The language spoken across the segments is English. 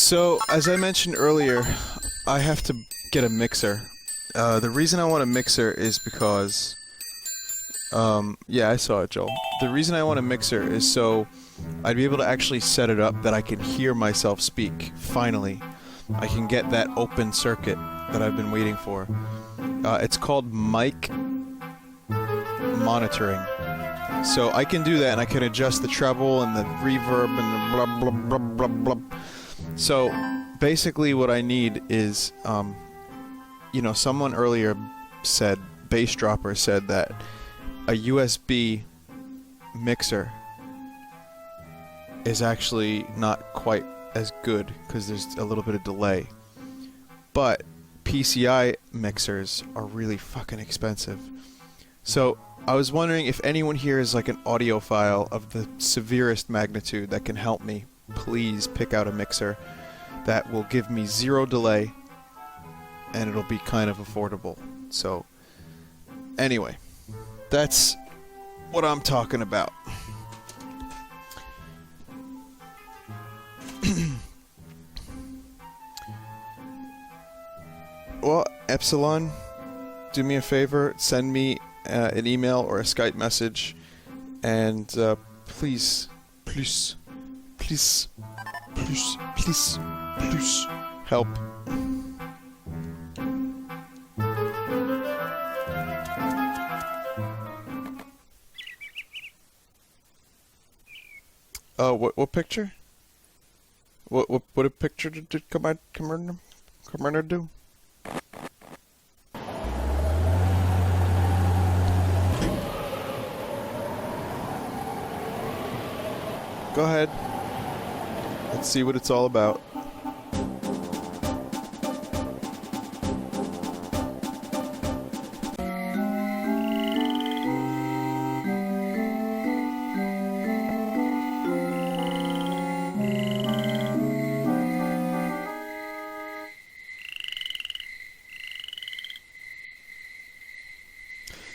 So, as I mentioned earlier, I have to get a mixer. The reason I want a mixer is because... yeah, I saw it, Joel. The reason I want a mixer is so I'd be able to actually set it up that I can hear myself speak, finally. I can get that open circuit that I've been waiting for. It's called mic monitoring. So I can do that, and I can adjust the treble and the reverb and the blah blah blah blah blah. So basically what I need is, you know, someone earlier said, Bass Dropper said that a USB mixer is actually not quite as good because there's a little bit of delay. But PCI mixers are really fucking expensive. So I was wondering if anyone here is like an audiophile of the severest magnitude that can help me. Please pick out a mixer that will give me 0 delay and it'll be kind of affordable. So anyway, that's what I'm talking about. Well, Epsilon, do me a favor, send me an email or a Skype message, and please help. What picture? What a picture did Commander do? Go ahead. Let's see what it's all about.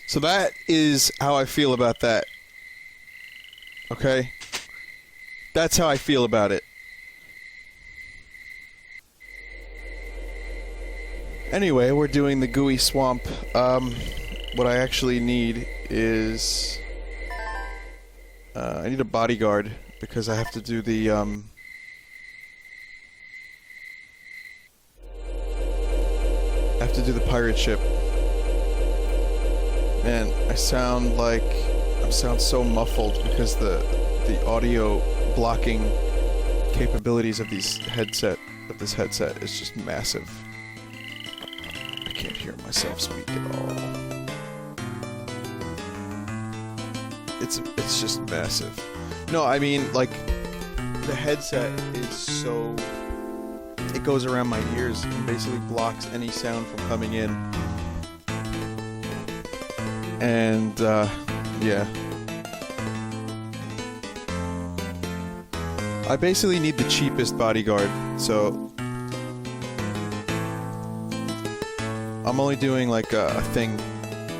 So that is how I feel about that. Okay? That's how I feel about it. Anyway, we're doing the gooey swamp. What I actually need is... I need a bodyguard, because I have to do the, I have to do the pirate ship. Man, I sound so muffled because the audio blocking capabilities of this headset is just massive. I can't hear myself speak at all. It's just massive. No, I mean, like, the headset is so... it goes around my ears and basically blocks any sound from coming in. And, yeah. I basically need the cheapest bodyguard, so... I'm only doing, like, a thing,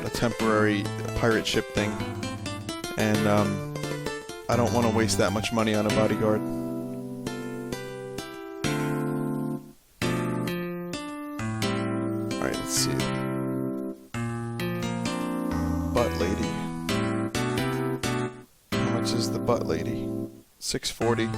a temporary pirate ship thing. And, I don't want to waste that much money on a bodyguard. Alright, let's see. Butt lady. How much is the butt lady? $640.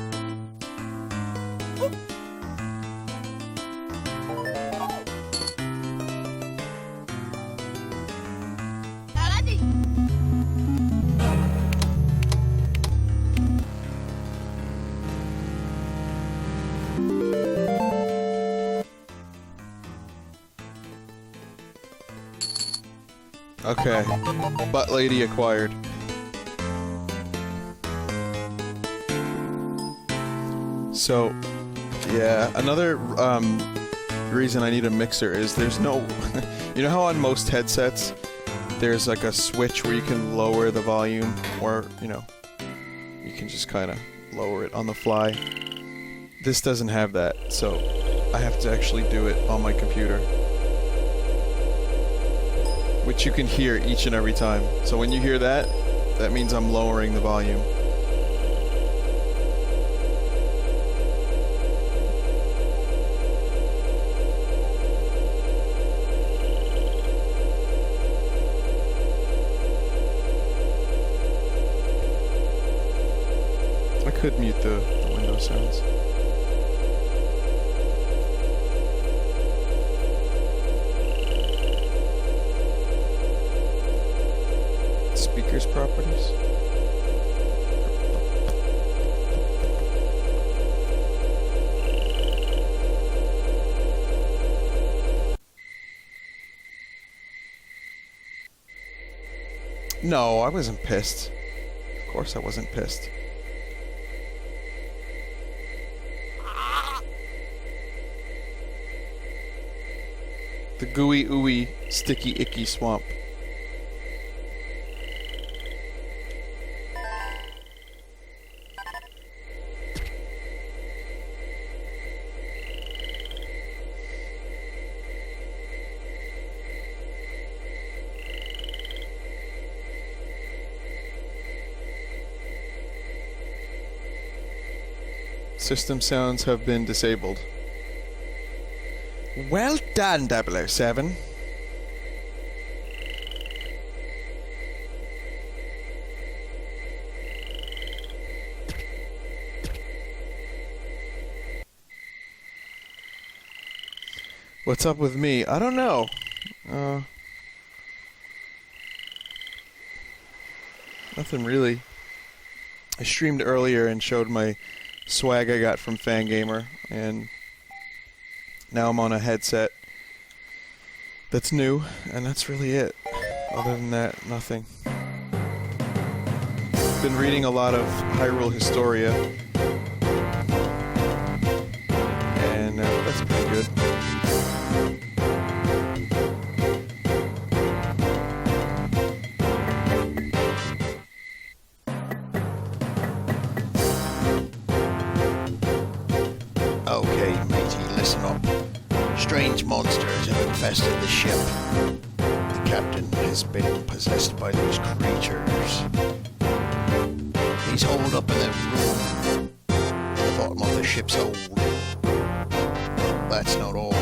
Okay, butt lady acquired. So, yeah, another reason I need a mixer is there's no... you know how on most headsets there's like a switch where you can lower the volume, or, you know, you can just kind of lower it on the fly? This doesn't have that, so I have to actually do it on my computer. Which you can hear each and every time. So when you hear that, that means I'm lowering the volume. could mute the window sounds. Speakers properties. No, I wasn't pissed. Of course I wasn't pissed. The gooey, ooey, sticky, icky swamp. System sounds have been disabled. Well done, 007. What's up with me? I don't know. Nothing really. I streamed earlier and showed my swag I got from Fangamer, and now I'm on a headset that's new, and that's really it. Other than that, nothing. Been reading a lot of Hyrule Historia, and that's pretty good. Strange monsters have infested the ship. The captain has been possessed by these creatures. He's holed up in a room in the bottom of the ship's hold. That's not all.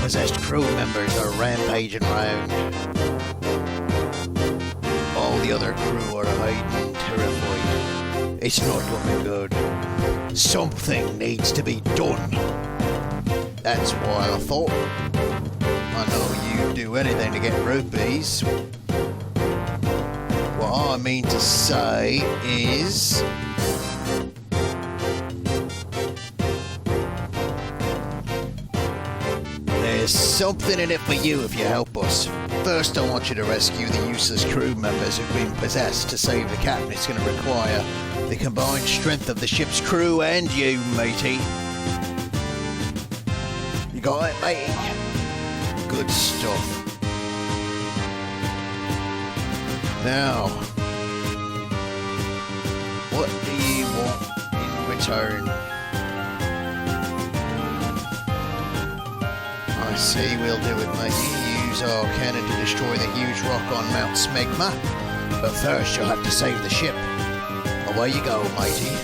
Possessed crew members are rampaging around. All the other crew are hiding, terrified. It's not looking good. Something needs to be done. That's why I thought, I know you'd do anything to get rupees. What I mean to say is, there's something in it for you if you help us. First, I want you to rescue the useless crew members who've been possessed. To save the captain, it's going to require the combined strength of the ship's crew and you, matey. Got it, matey? Good stuff. Now, what do you want in return? I see, we'll do it, matey. Use our cannon to destroy the huge rock on Mount Smegma. But first, you'll have to save the ship. Away you go, matey.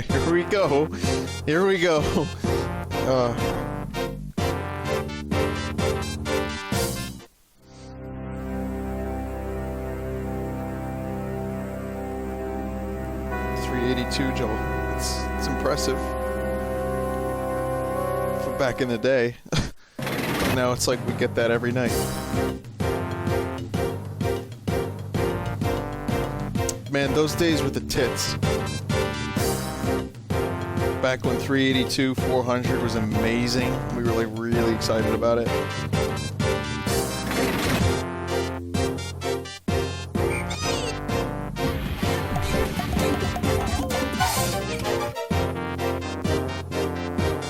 Here we go. Here we go. $382, Joel. It's impressive. For back in the day. Now it's like we get that every night. Man, those days with the tits. Back when 382, 400 was amazing. We were like really excited about it.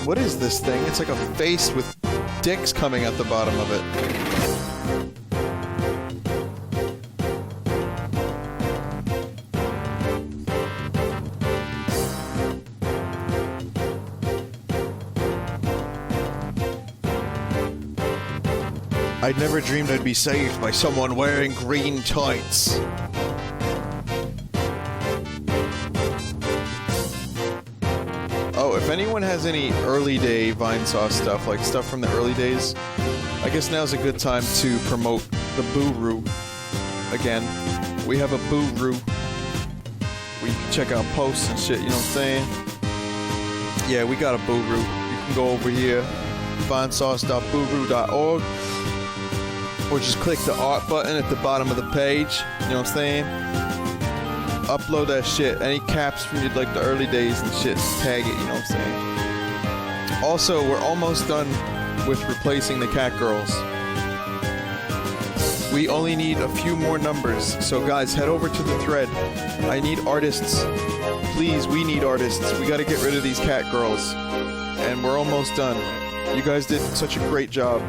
What is this thing? It's like a face with dicks coming at the bottom of it. I'd never dreamed I'd be saved by someone wearing green tights. Oh, if anyone has any early day Vinesauce stuff, like stuff from the early days, I guess now's a good time to promote the Booru again. We have a Booru. We can check out posts and shit, you know what I'm saying? Yeah, we got a Booru. You can go over here, vinesauce.booru.org, or just click the art button at the bottom of the page, you know what I'm saying? Upload that shit. Any caps from like the early days and shit, tag it, you know what I'm saying? Also, we're almost done with replacing the cat girls. We only need a few more numbers, so guys, head over to the thread. I need artists. Please, we need artists. We gotta get rid of these cat girls. And we're almost done. You guys did such a great job.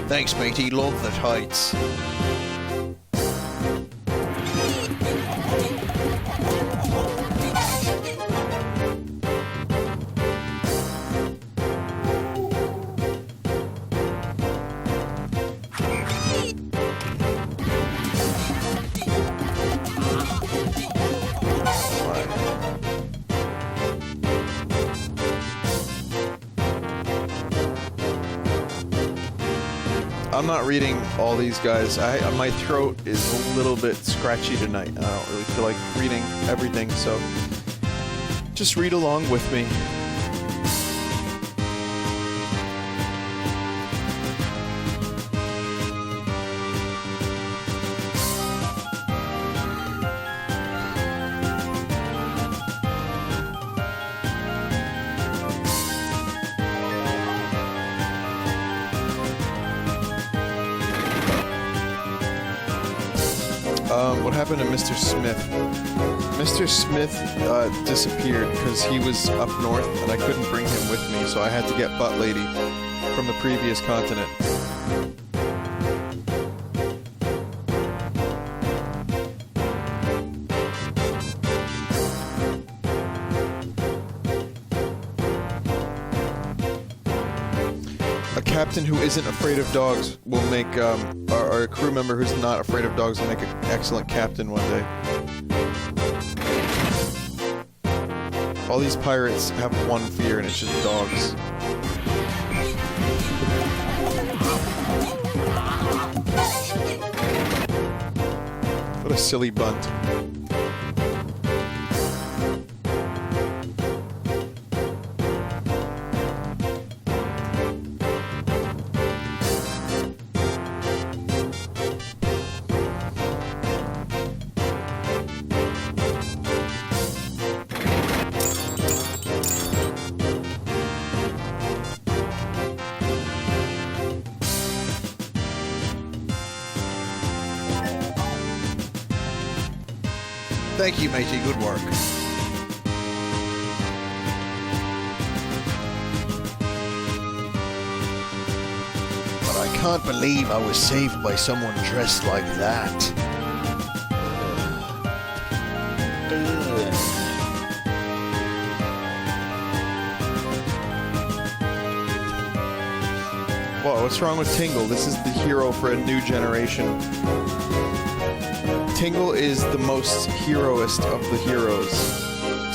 Thanks, matey. Love the tights. I'm not reading all these guys. My throat is a little bit scratchy tonight. I don't really feel like reading everything, so just read along with me. What happened to Mr. Smith? Mr. Smith disappeared because he was up north and I couldn't bring him with me, so I had to get Butt Lady from the previous continent. A captain who isn't afraid of dogs will make, or a crew member who's not afraid of dogs will make an excellent captain one day. All these pirates have one fear, and it's just dogs. What a silly bunt. Thank you, matey. Good work. But I can't believe I was saved by someone dressed like that. Whoa, what's wrong with Tingle? This is the hero for a new generation. Tingle is the most heroist of the heroes.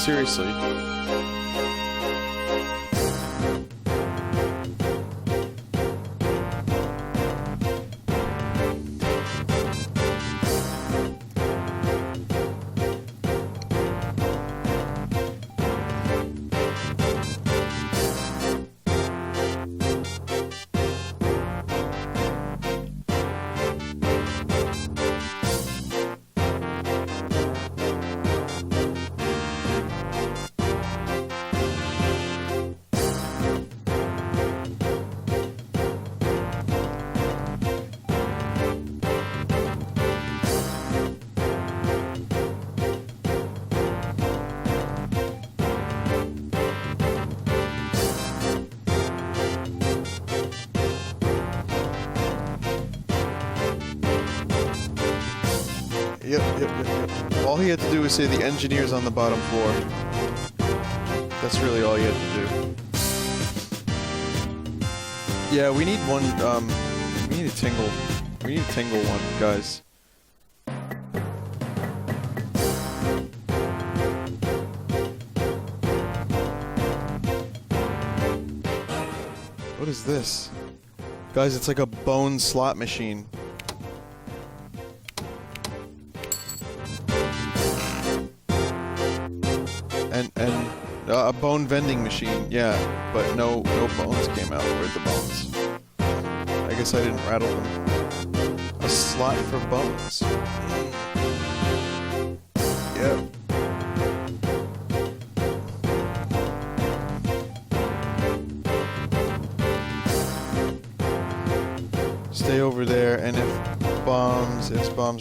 Seriously. Yep. All he had to do was say the engineer's on the bottom floor. That's really all he had to do. Yeah, we need one, we need a Tingle. We need a Tingle one, guys. What is this? Guys, it's like a bone slot machine. And a bone vending machine, yeah, but no bones came out. Where'd the bones? I guess I didn't rattle them. A slot for bones. Yep. Stay over there, and if bombs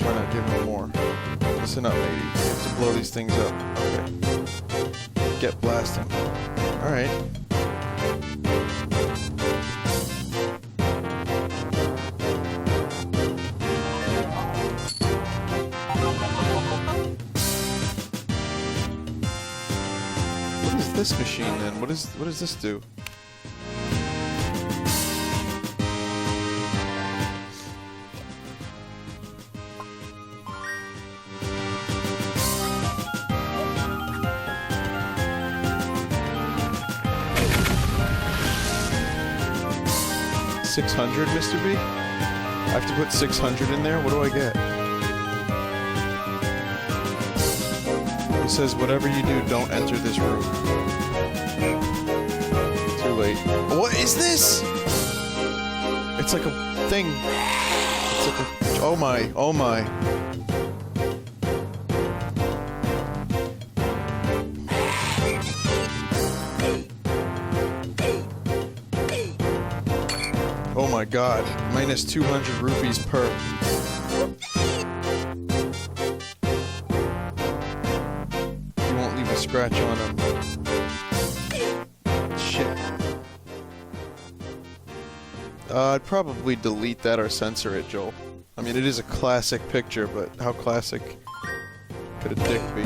run out, give him more. Listen up, lady. You have to blow these things up. Okay. Get blasting. Alright. What is this machine then? What does this do? $600, Mr. B? I have to put 600 in there? What do I get? It says, whatever you do, don't enter this room. Too late. What is this? It's like a thing. It's like a... Oh my, oh my. Oh my god, minus 200 rupees per. You won't leave a scratch on him. Shit. I'd probably delete that or censor it, Joel. I mean, it is a classic picture, but how classic could a dick be?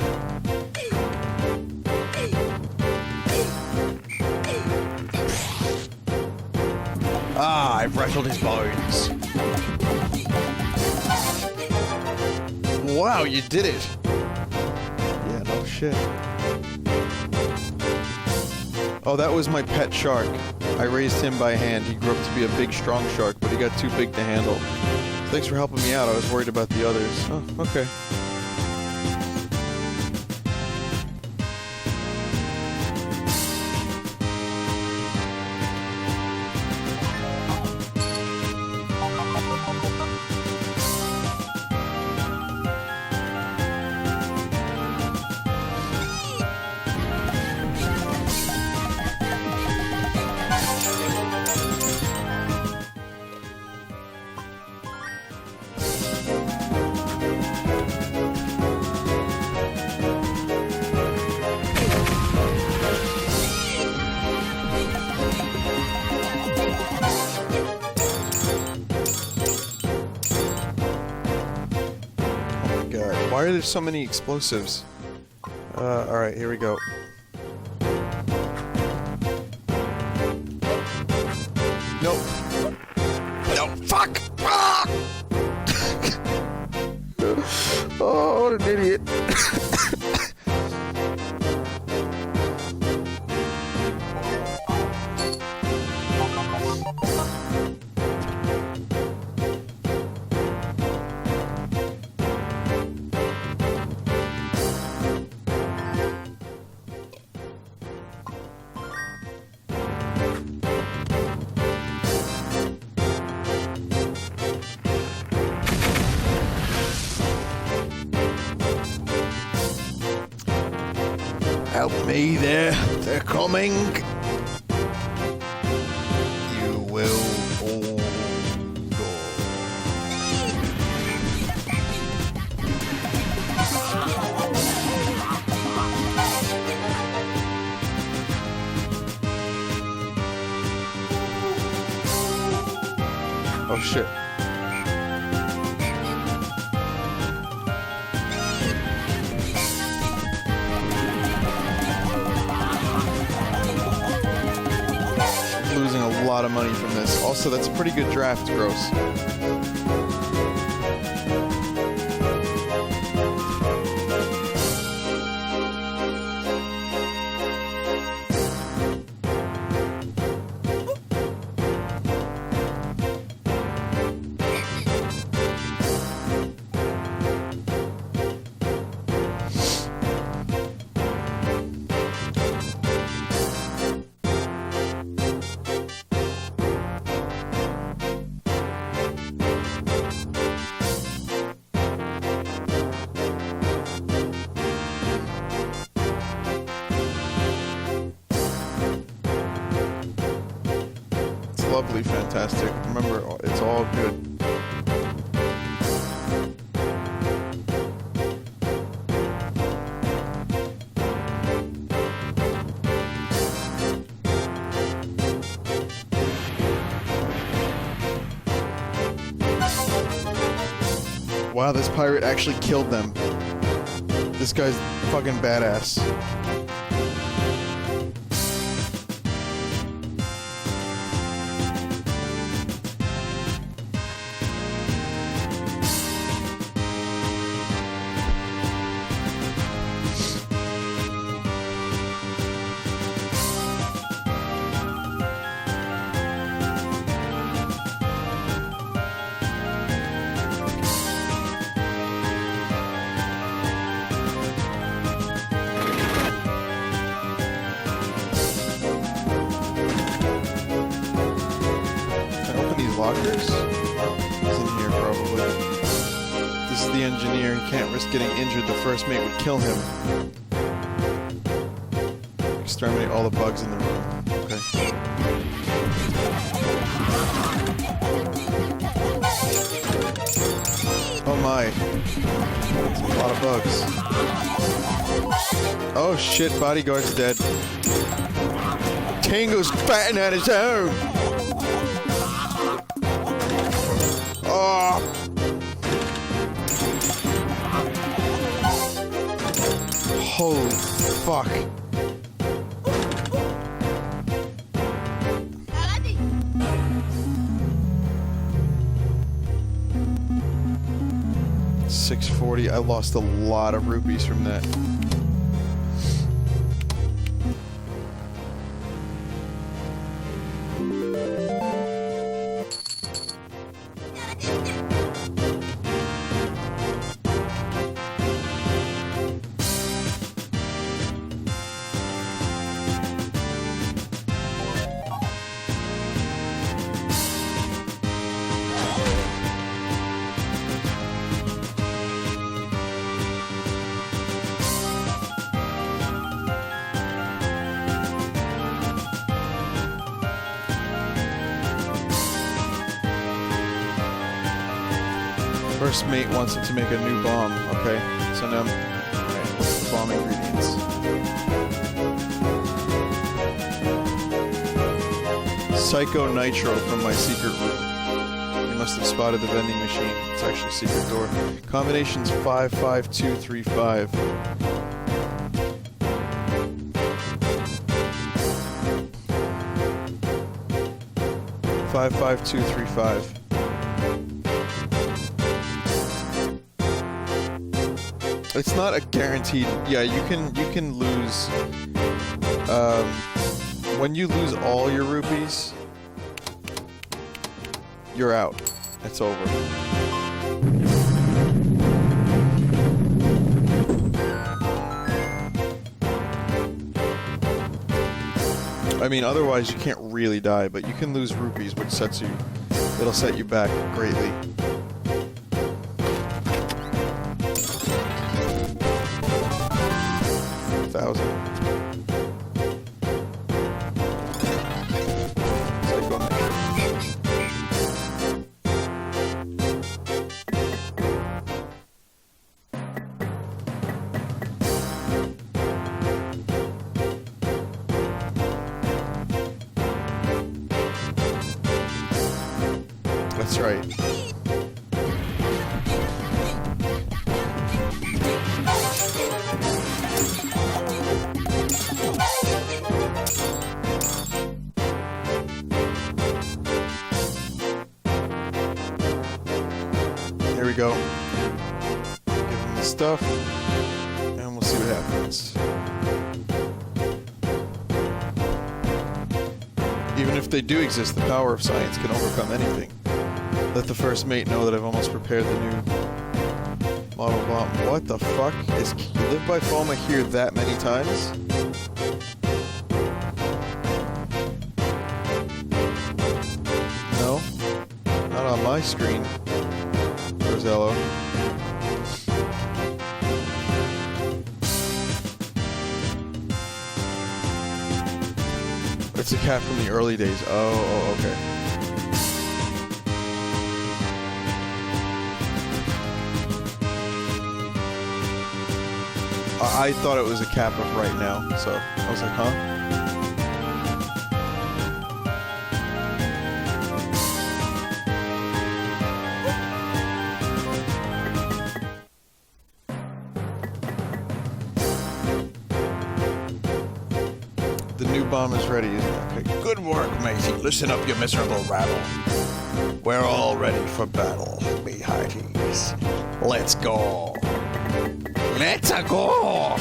Ah, I've rattled his bones. Wow, you did it! Yeah, no shit. Oh, that was my pet shark. I raised him by hand. He grew up to be a big, strong shark, but he got too big to handle. Thanks for helping me out. I was worried about the others. Oh, okay. Why are there so many explosives? Alright, here we go. Nope. No, fuck! Ah! Oh, what an idiot. Help me there. They're coming. You will all die. Oh shit. lot of money from this. Also, that's a pretty good draft, Gross. Lovely, fantastic. Remember, it's all good. Wow, this pirate actually killed them. This guy's fucking badass. Lockers? He's in here probably. This is the engineer. He can't risk getting injured. The first mate would kill him. Exterminate all the bugs in the room. Okay. Oh my. That's a lot of bugs. Oh shit, bodyguard's dead. Tangle's fighting on his own. Oh. Holy fuck. $640. I lost a lot of rupees from that. First mate wants him to make a new bomb, okay? So now, alright, what's the bomb ingredients? Psycho Nitro from my secret room. You must have spotted the vending machine. It's actually a secret door. Combination's 55235. 55235. It's not a guaranteed. Yeah, you can lose. When you lose all your rupees, you're out. It's over. I mean, otherwise you can't really die, but you can lose rupees, which sets you. It'll set you back greatly. That's right. we go. Give him the stuff, and we'll see what happens. Even if they do exist, the power of science can overcome anything. Let the first mate know that I've almost prepared the new model bomb. What the fuck? Is Live by Falma here that many times? No? Not on my screen. Rosello. It's a cat from the early days. Oh, okay. I thought it was a cap of right now, so I was like, huh? The new bomb is ready, isn't it? Okay. Good work, matey. Listen up, you miserable rabble. We're all ready for battle, me hearties. Let's go. Let's go.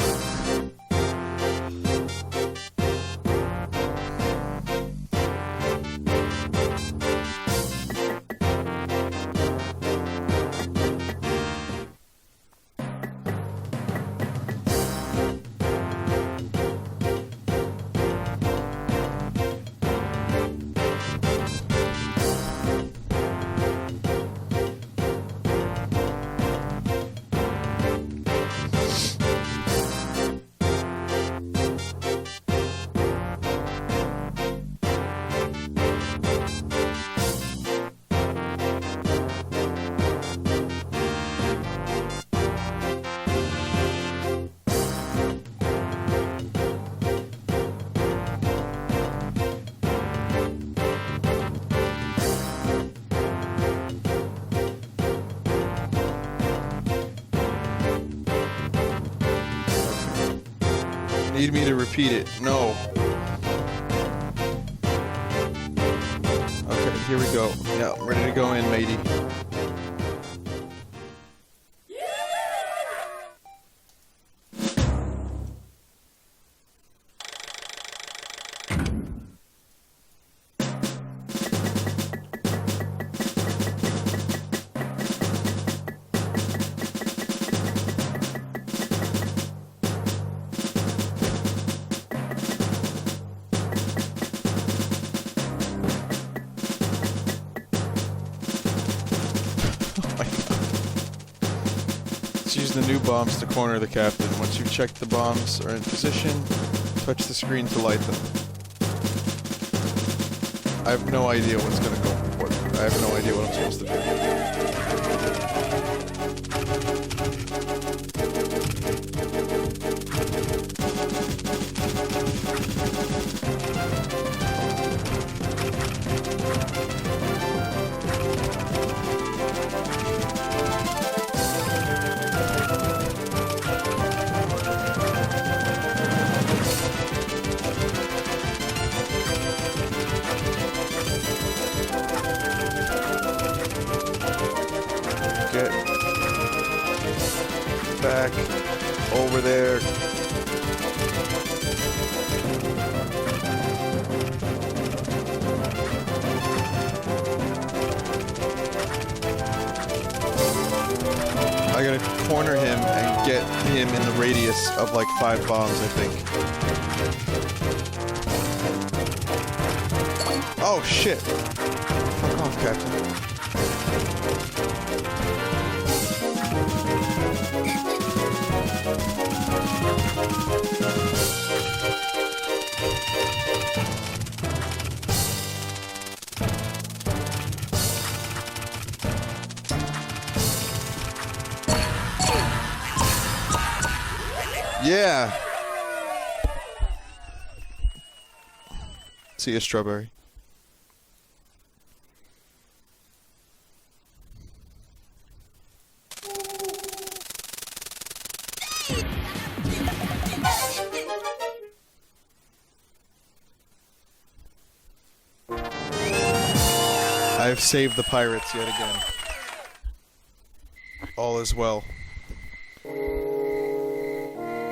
Need me to repeat it? No. Okay, here we go. Yeah, I'm ready to go in, matey. Use the new bombs to corner the captain. Once you've checked the bombs are in position, touch the screen to light them. I have no idea what's gonna go. I have no idea what I'm supposed to do. Get back over there. I gotta corner him and get him in the radius of like 5 bombs, I think. Oh shit! Fuck off, Captain. Yeah. See you, Strawberry. I've saved the pirates yet again. all is well.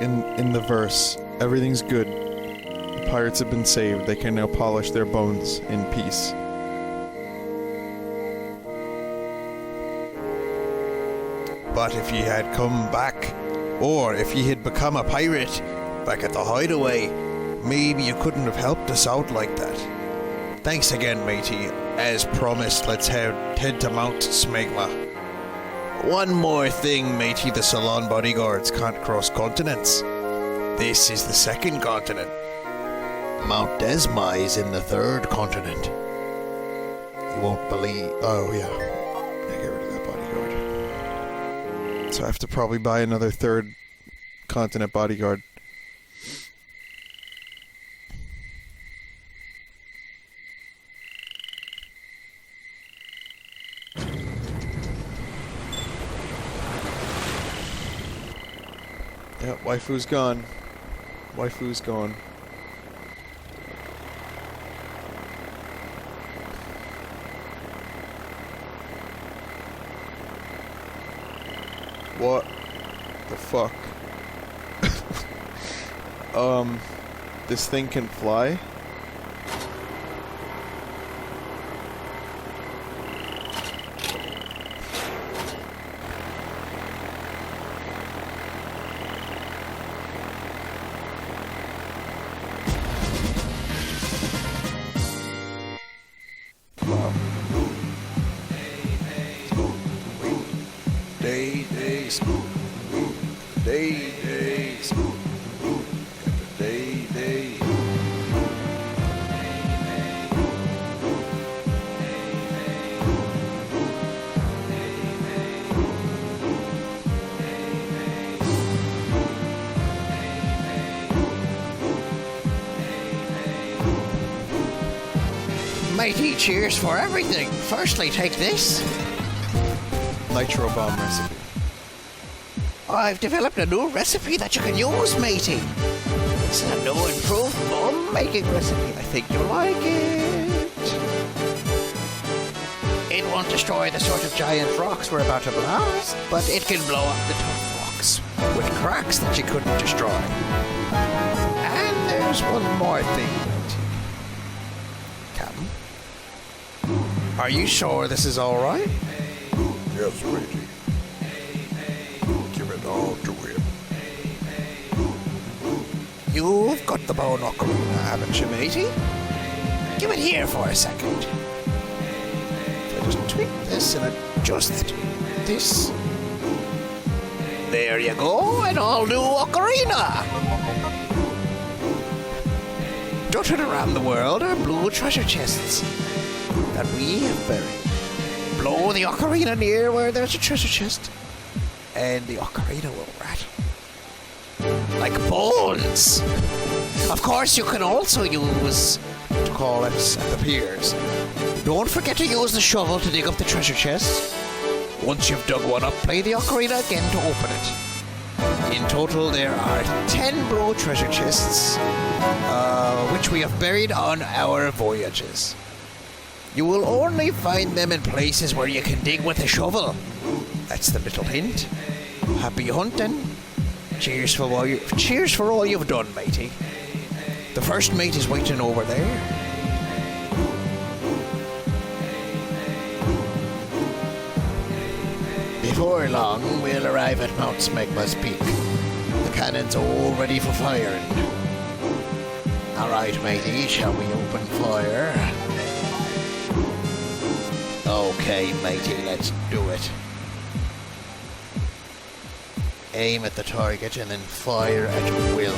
In the verse, everything's good. The pirates have been saved. They can now polish their bones in peace. But if ye had come back, or if ye had become a pirate back at the hideaway, maybe you couldn't have helped us out like that. Thanks again, matey. As promised, let's head to Mount Smegma. One more thing, matey, the Salon bodyguards can't cross continents. This is the second continent. Mount Desma is in the third continent. You won't believe... Oh, yeah. I get rid of that bodyguard. So I have to probably buy another third continent bodyguard. Yeah, waifu's gone. Waifu's gone. What the fuck? This thing can fly? Matey, cheers for everything. Firstly, take this. Nitro bomb recipe. I've developed a new recipe that you can use, matey. It's a new improved bomb making recipe. I think you'll like it. It won't destroy the sort of giant rocks we're about to blast, but it can blow up the tough rocks with cracks that you couldn't destroy. And there's one more thing, matey. Captain, are you sure this is all right? Yes, matey. Give it all to him. You've got the bone ocarina, haven't you, matey? Give it here for a second. If I just tweak this and adjust this. There you go, an all-new ocarina! Dotted around the world are blue treasure chests that we have buried. Blow the ocarina near where there's a treasure chest, and the ocarina will rattle like bones. Of course, you can also use to call it at the piers. Don't forget to use the shovel to dig up the treasure chest. Once you've dug one up, play the ocarina again to open it. In total, there are 10 blue treasure chests, which we have buried on our voyages. You will only find them in places where you can dig with a shovel. That's the little hint. Happy hunting. Cheers for all you've done, matey. The first mate is waiting over there. Before long, we'll arrive at Mount Smegma's peak. The cannon's all ready for firing. All right, matey, shall we open fire? Okay, matey, let's do it. Aim at the target and then fire at will.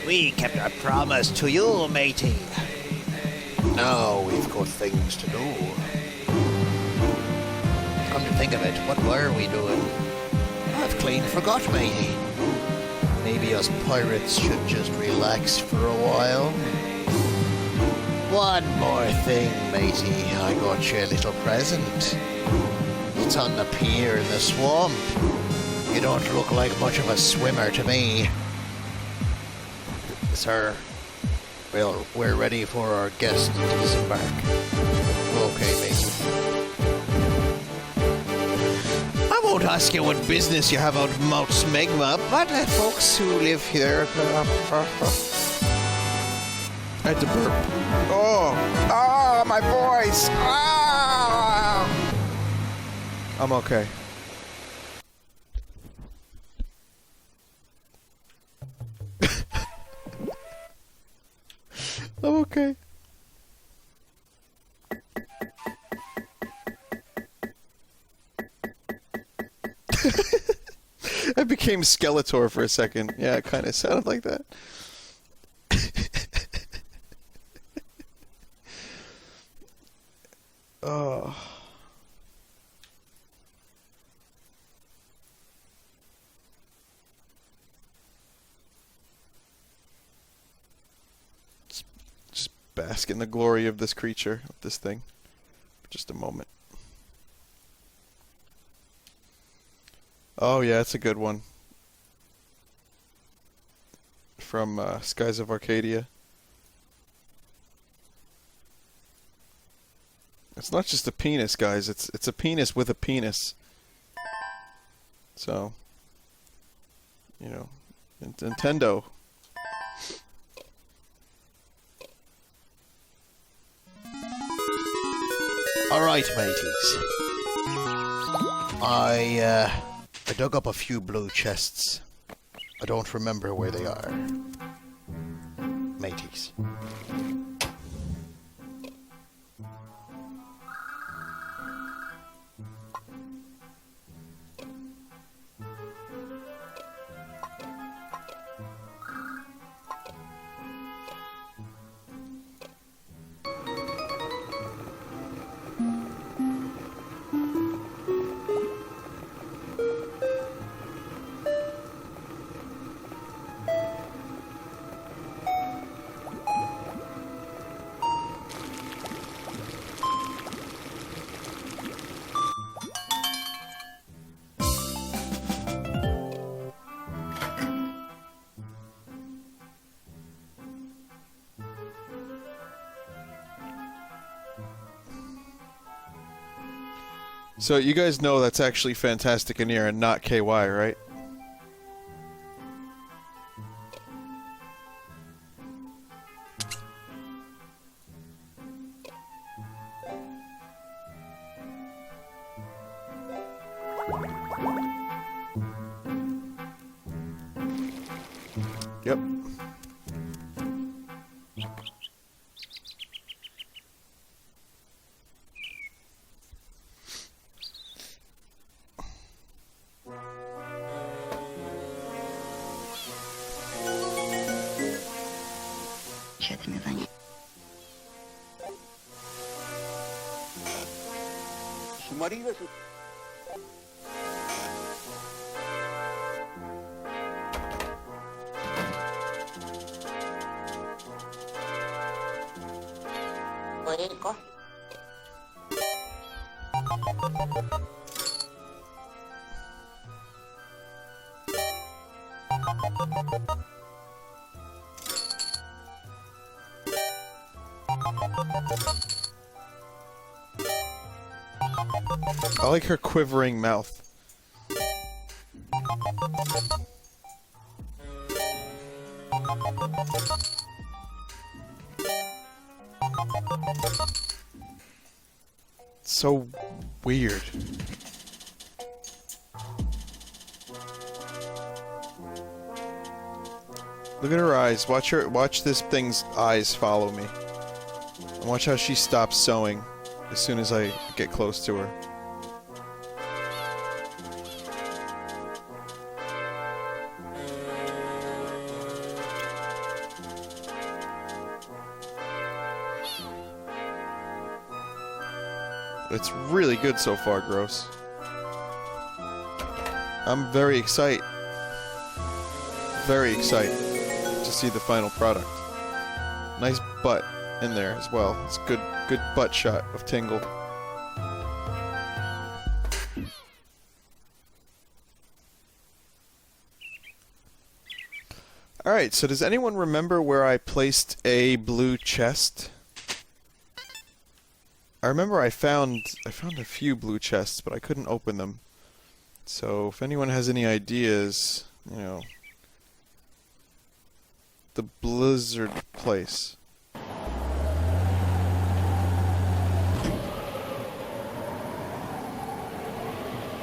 We kept our promise to you, matey. Now we've got things to do. Come to think of it, what were we doing? I've clean forgot, matey. Maybe us pirates should just relax for a while. One more thing, matey. I got you a little present. It's on the pier in the swamp. You don't look like much of a swimmer to me. Sir, well, we're ready for our guest to disembark. Okay, matey. I won't ask you what business you have out of Mount Smegma, but folks who live here... I had to burp. Oh, my voice. I'm okay. I'm okay. I became Skeletor for a second. Yeah, it kind of sounded like that. Oh. Just bask in the glory of this creature, of this thing, for just a moment. Oh yeah, it's a good one. From Skies of Arcadia. It's not just a penis, guys. It's a penis with a penis. So, you know, Nintendo. All right, mateys. I dug up a few blue chests. I don't remember where they are. Mateys. So you guys know that's actually Fantastic Aneer and not KY, right? Yep. Przetrzymywanie. Bodyguard. I like her quivering mouth. So weird. Look at her eyes. Watch this thing's eyes follow me. And watch how she stops sewing as soon as I get close to her. It's really good so far, Gross. I'm very excited to see the final product. Nice butt in there as well. It's good butt shot of Tingle. Alright, so does anyone remember where I placed a blue chest? I remember I found a few blue chests, but I couldn't open them. So if anyone has any ideas, you know, the blizzard place.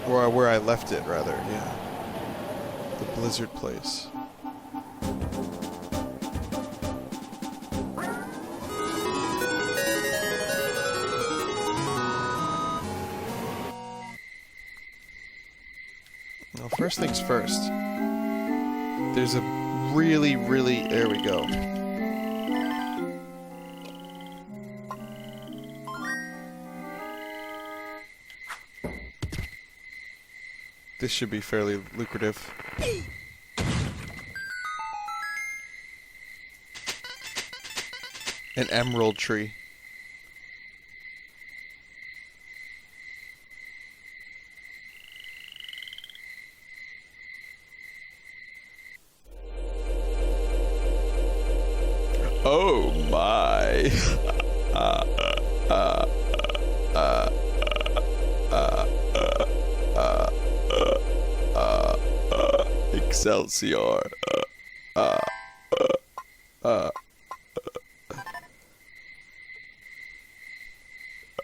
Or where I left it, rather, yeah. The blizzard place. Well, first things first. There's a really, there we go. This should be fairly lucrative. An emerald tree. Oh my. Excelsior.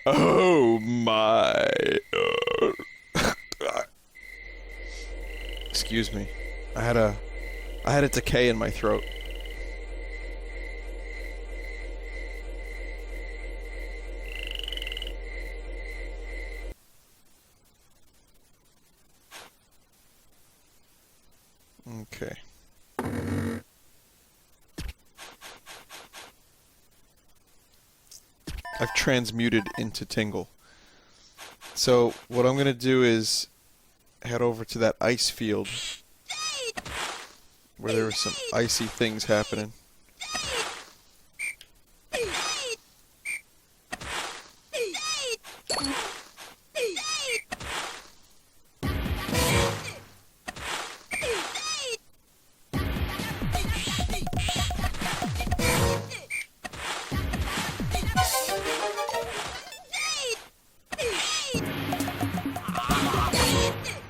Oh my. Excuse me. I had a decay in my throat. Okay. I've transmuted into Tingle. So what I'm gonna do is head over to that ice field where there were some icy things happening.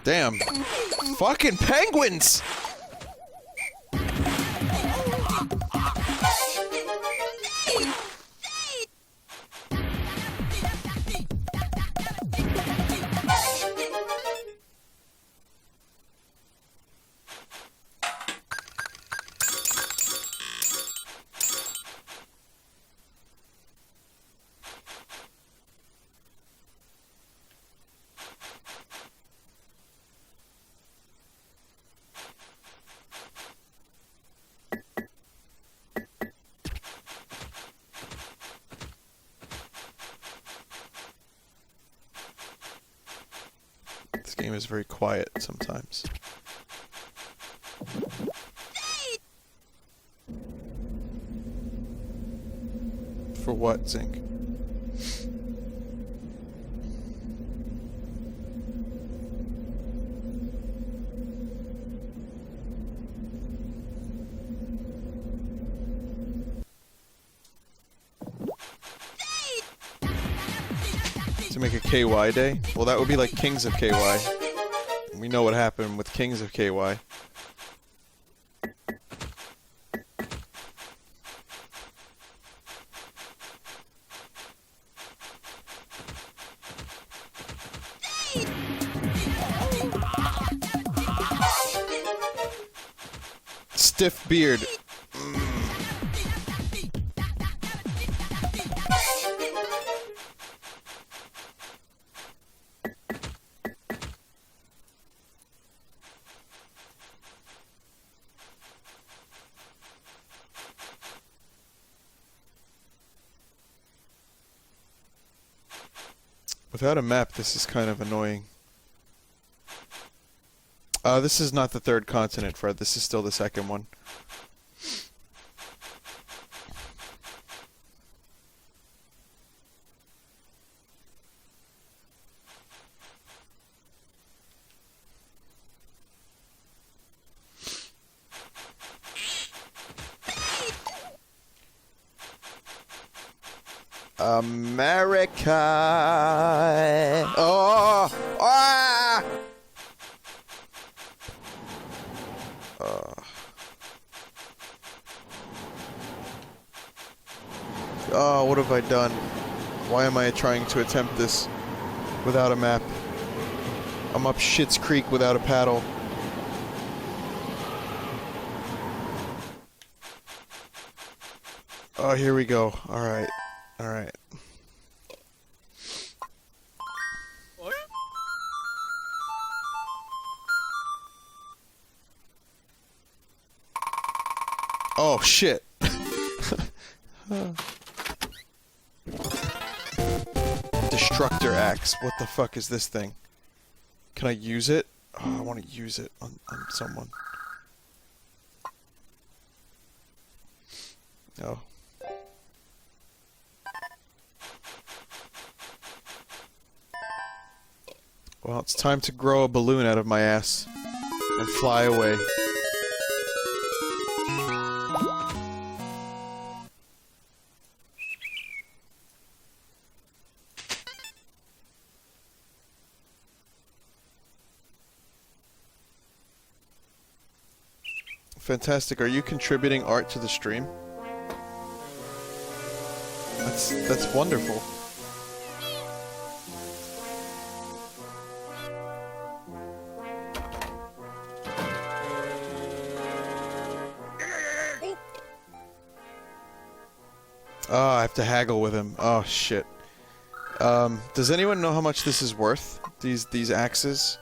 Damn. Fucking penguins! This game is very quiet sometimes. For what, Zinc? To make a KY day? Well, that would be like Kings of KY. We know what happened with Kings of KY. Stiff beard. Without a map, this is kind of annoying. This is not the third continent, Fred. This is still the second one. America. Oh, ah. Oh, what have I done? Why am I trying to attempt this without a map? I'm up Schitt's Creek without a paddle. Oh, here we go. Alright. Alright. Oh, shit. Destructor axe. What the fuck is this thing? Can I use it? Oh, I want to use it on someone. No. Well, it's time to grow a balloon out of my ass and fly away. Fantastic. Are you contributing art to the stream? That's wonderful. Oh, I have to haggle with him. Oh shit. Does anyone know how much this is worth? These axes?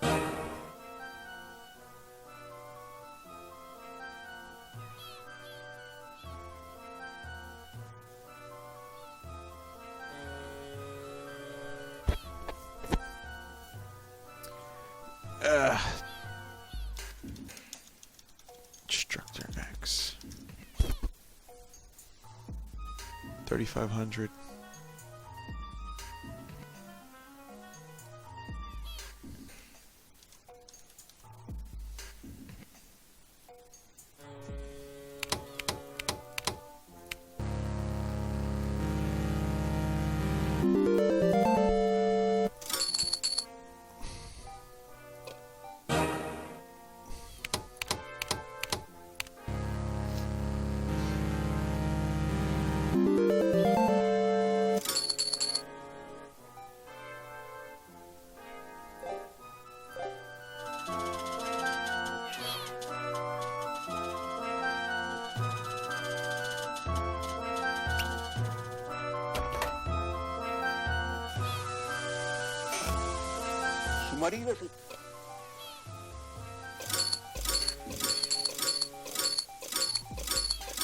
Destructor axe. 3,500.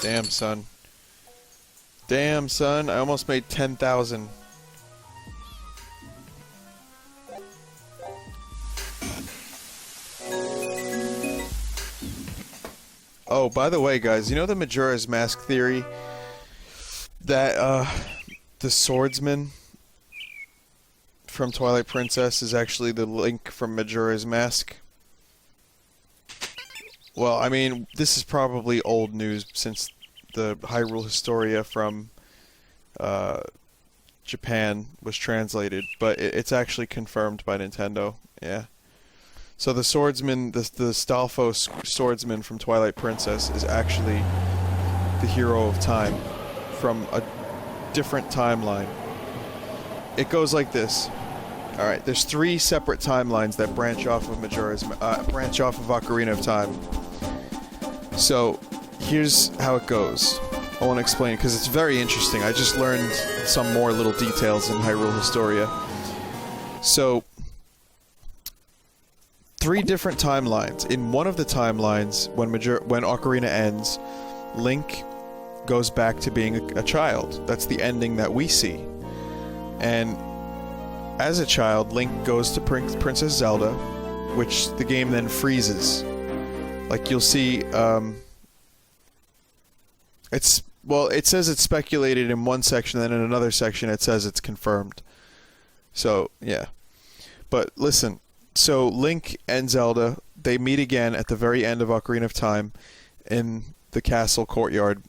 Damn, son. Damn, son. I almost made 10,000. Oh, by the way, guys, you know the Majora's Mask theory? That, the swordsman from Twilight Princess is actually the Link from Majora's Mask? Well, I mean, this is probably old news since the Hyrule Historia from Japan was translated, but it's actually confirmed by Nintendo. Yeah. So the swordsman, the Stalfos swordsman from Twilight Princess is actually the hero of time from a different timeline. It goes like this. All right, there's 3 separate timelines that branch off of Ocarina of Time. So here's how it goes. I want to explain it because it's very interesting. I just learned some more little details in Hyrule Historia. So 3 different timelines. In one of the timelines, when Ocarina ends, Link goes back to being a child. That's the ending that we see. And as a child, Link goes to Princess Zelda which the game then freezes. Like you'll see, it says it's speculated in one section, then in another section it says it's confirmed. So, yeah. But listen, so Link and Zelda, they meet again at the very end of Ocarina of Time in the castle courtyard,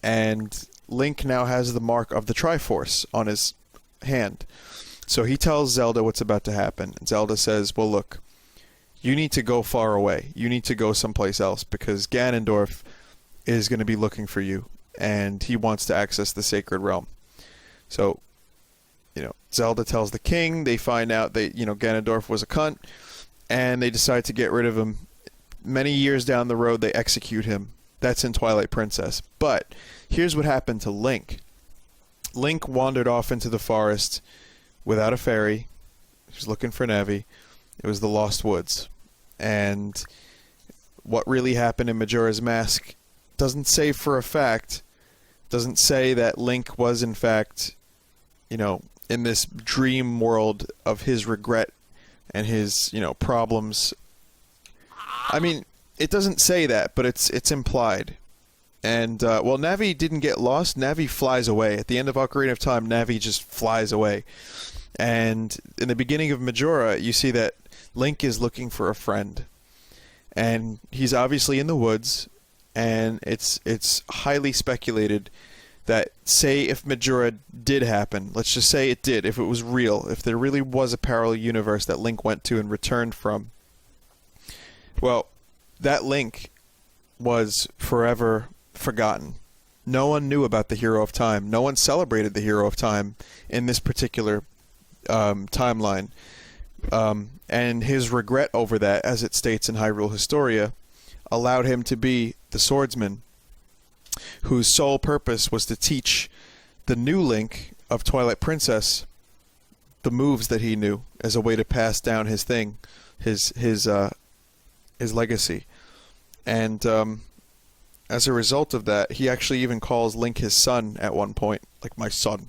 and Link now has the mark of the Triforce on his hand. So he tells Zelda what's about to happen. And Zelda says, well, look, you need to go far away. You need to go someplace else because Ganondorf is going to be looking for you, and he wants to access the Sacred Realm. So, Zelda tells the king. They find out that, Ganondorf was a cunt, and they decide to get rid of him. Many years down the road, they execute him. That's in Twilight Princess. But here's what happened to Link. Link wandered off into the forest without a fairy. He was looking for Navi. It was the Lost Woods. And what really happened in Majora's Mask doesn't say for a fact, doesn't say that Link was in fact, in this dream world of his regret and his, problems. I mean, it doesn't say that, but it's implied. And, Navi didn't get lost. Navi flies away. At the end of Ocarina of Time, Navi just flies away. And in the beginning of Majora, you see that Link is looking for a friend. And he's obviously in the woods, and it's highly speculated that, say if Majora did happen, let's just say it did, if it was real, if there really was a parallel universe that Link went to and returned from, well, that Link was forever forgotten. No one knew about the Hero of Time. No one celebrated the Hero of Time in this particular timeline. And his regret over that, as it states in Hyrule Historia, allowed him to be the swordsman whose sole purpose was to teach the new Link of Twilight Princess the moves that he knew as a way to pass down his thing, his legacy. And as a result of that, he actually even calls Link his son at one point, like my son,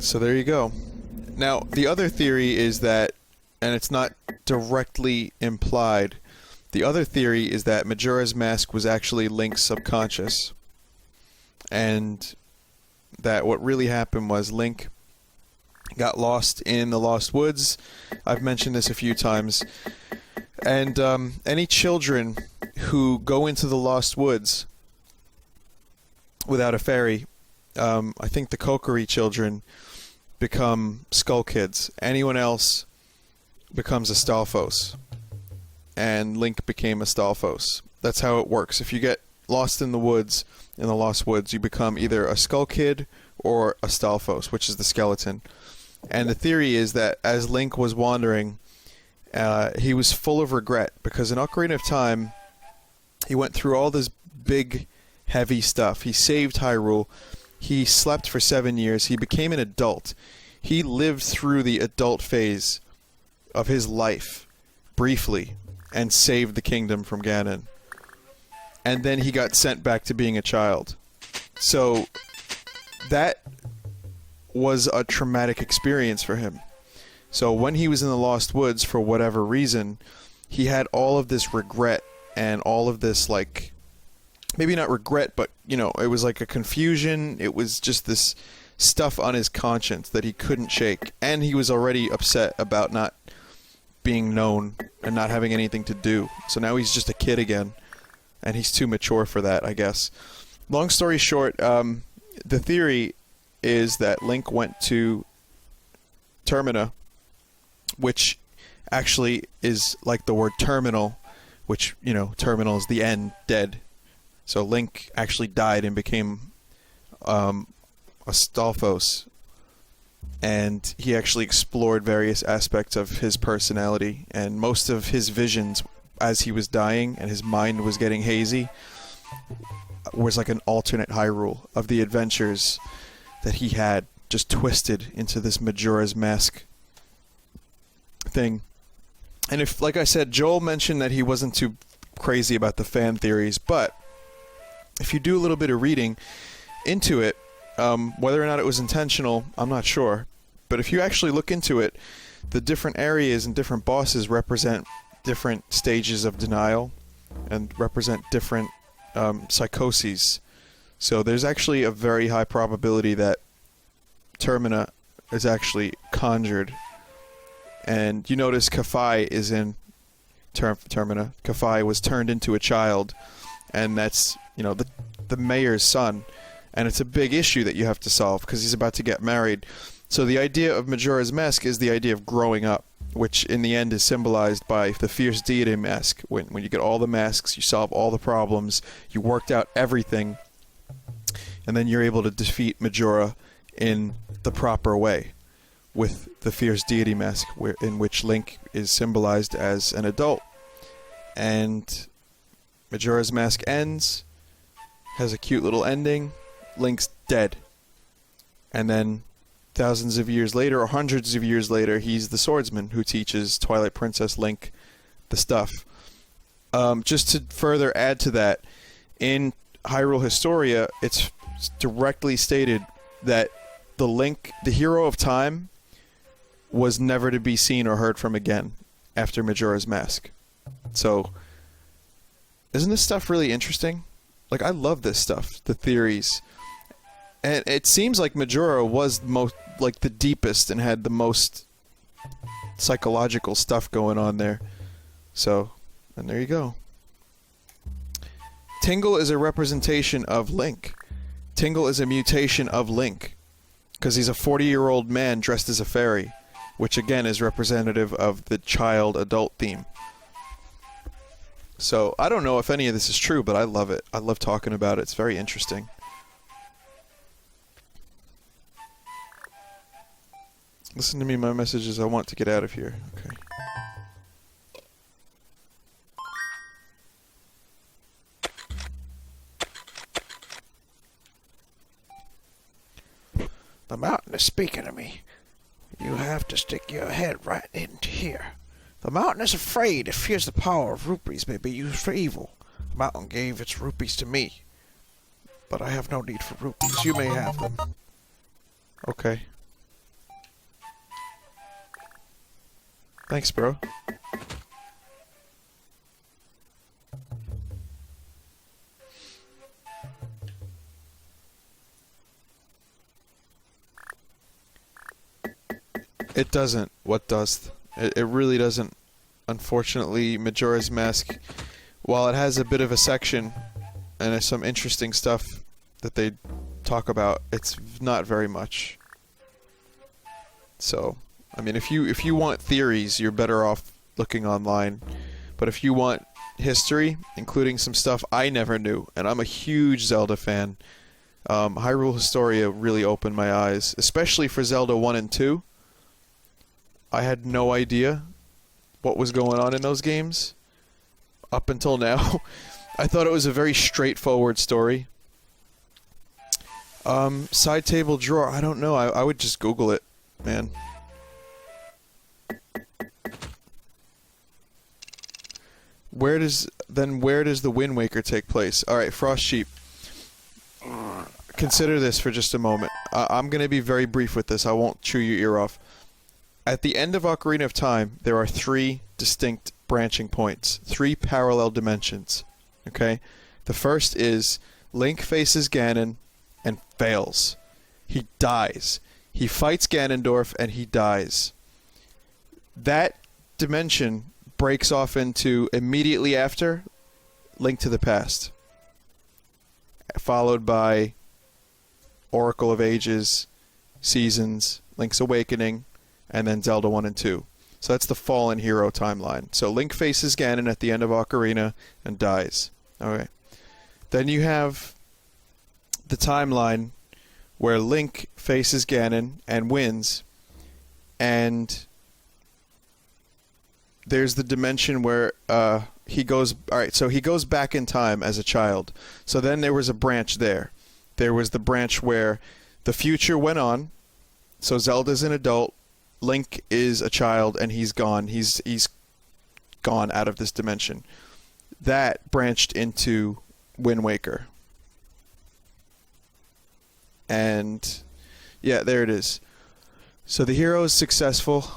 So there you go. Now, the other theory is that, and it's not directly implied, the other theory is that Majora's Mask was actually Link's subconscious. And that what really happened was Link got lost in the Lost Woods. I've mentioned this a few times. And any children who go into the Lost Woods without a fairy, I think the Kokiri children become Skull Kids. Anyone else becomes a Stalfos. And Link became a Stalfos. That's how it works. If you get lost in the woods, in the Lost Woods, you become either a Skull Kid or a Stalfos, which is the skeleton. And the theory is that as Link was wandering, he was full of regret, because in Ocarina of Time, he went through all this big, heavy stuff. He saved Hyrule. He slept for 7 years. He became an adult. He lived through the adult phase of his life, briefly, and saved the kingdom from Ganon. And then he got sent back to being a child. So that was a traumatic experience for him. So when he was in the Lost Woods, for whatever reason, he had all of this regret and all of this, like, maybe not regret, but, it was like a confusion. It was just this stuff on his conscience that he couldn't shake. And he was already upset about not being known and not having anything to do. So now he's just a kid again. And he's too mature for that, I guess. Long story short, the theory is that Link went to Termina, which actually is like the word terminal, which, terminal is the end, dead. So Link actually died and became a Stalfos. And he actually explored various aspects of his personality. And most of his visions as he was dying and his mind was getting hazy was like an alternate Hyrule of the adventures that he had, just twisted into this Majora's Mask thing. And if, like I said, Joel mentioned that he wasn't too crazy about the fan theories, but if you do a little bit of reading into it, whether or not it was intentional, I'm not sure. But if you actually look into it, the different areas and different bosses represent different stages of denial and represent different psychoses. So there's actually a very high probability that Termina is actually conjured. And you notice Kafai is in Termina. Kafai was turned into a child, and that's, you know, the mayor's son. And it's a big issue that you have to solve because he's about to get married. So the idea of Majora's Mask is the idea of growing up, which in the end is symbolized by the Fierce Deity Mask. When you get all the masks, you solve all the problems, you worked out everything, and then you're able to defeat Majora in the proper way with the Fierce Deity Mask, in which Link is symbolized as an adult. And Majora's Mask ends, has a cute little ending, Link's dead. And then thousands of years later, or hundreds of years later, he's the swordsman who teaches Twilight Princess Link the stuff. Just to further add to that, in Hyrule Historia, it's directly stated that the Link, the hero of time, was never to be seen or heard from again after Majora's Mask. So, isn't this stuff really interesting? Like, I love this stuff, the theories. And it seems like Majora was the deepest and had the most psychological stuff going on there. So, and there you go. Tingle is a representation of Link. Tingle is a mutation of Link, because he's a 40-year-old man dressed as a fairy, which again is representative of the child-adult theme. So, I don't know if any of this is true, but I love it. I love talking about it. It's very interesting. Listen to me, my messages. I want to get out of here. Okay. The mountain is speaking to me. You have to stick your head right into here. The mountain is afraid. It fears the power of rupees may be used for evil. The mountain gave its rupees to me. But I have no need for rupees. You may have them. Okay. Thanks, bro. It doesn't. What does? It really doesn't. Unfortunately, Majora's Mask, while it has a bit of a section and there's some interesting stuff that they talk about, it's not very much. So, I mean, if you want theories, you're better off looking online. But if you want history, including some stuff I never knew, and I'm a huge Zelda fan, Hyrule Historia really opened my eyes, especially for Zelda 1 and 2. I had no idea what was going on in those games up until now. I thought it was a very straightforward story. Side table drawer, I don't know. I would just Google it, man. Where does the Wind Waker take place? Alright, Frost Sheep. Consider this for just a moment. I'm going to be very brief with this. I won't chew your ear off. At the end of Ocarina of Time, there are 3 distinct branching points. 3 parallel dimensions. Okay? The first is Link faces Ganon and fails. He dies. He fights Ganondorf and he dies. That dimension breaks off into immediately after Link to the Past, followed by Oracle of Ages, Seasons, Link's Awakening, and then Zelda 1 and 2. So that's the Fallen Hero timeline. So Link faces Ganon at the end of Ocarina and dies. Okay. Then you have the timeline where Link faces Ganon and wins, and there's the dimension where he goes... Alright, so he goes back in time as a child. So then there was a branch there. There was the branch where the future went on. So Zelda's an adult, Link is a child, and he's gone. He's gone out of this dimension. that branched into Wind Waker. And yeah, there it is. So the hero is successful,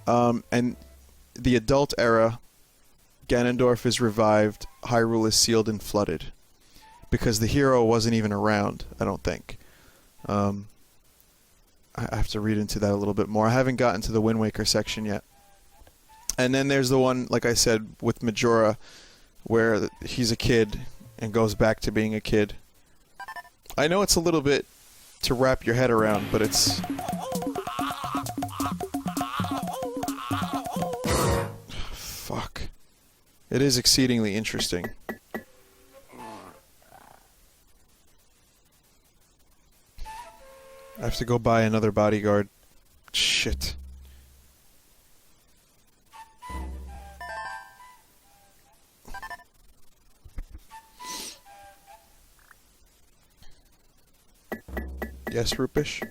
and the adult era, Ganondorf is revived, Hyrule is sealed and flooded. Because the hero wasn't even around, I don't think. I have to read into that a little bit more. I haven't gotten to the Wind Waker section yet. And then there's the one, like I said, with Majora, where he's a kid and goes back to being a kid. I know it's a little bit to wrap your head around, but it's... Fuck. It is exceedingly interesting. I have to go buy another bodyguard. Shit. Yes, Rupesh?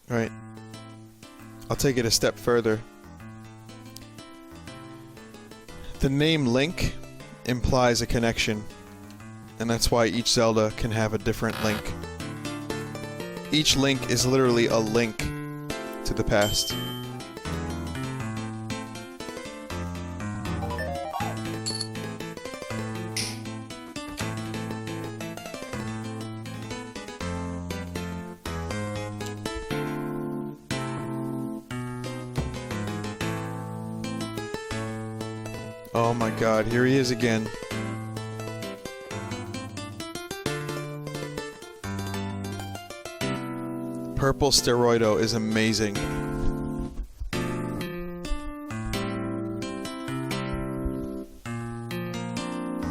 Right. I'll take it a step further. The name Link implies a connection, and that's why each Zelda can have a different Link. Each Link is literally a link to the past. Oh my god, here he is again. Purple Steroido is amazing.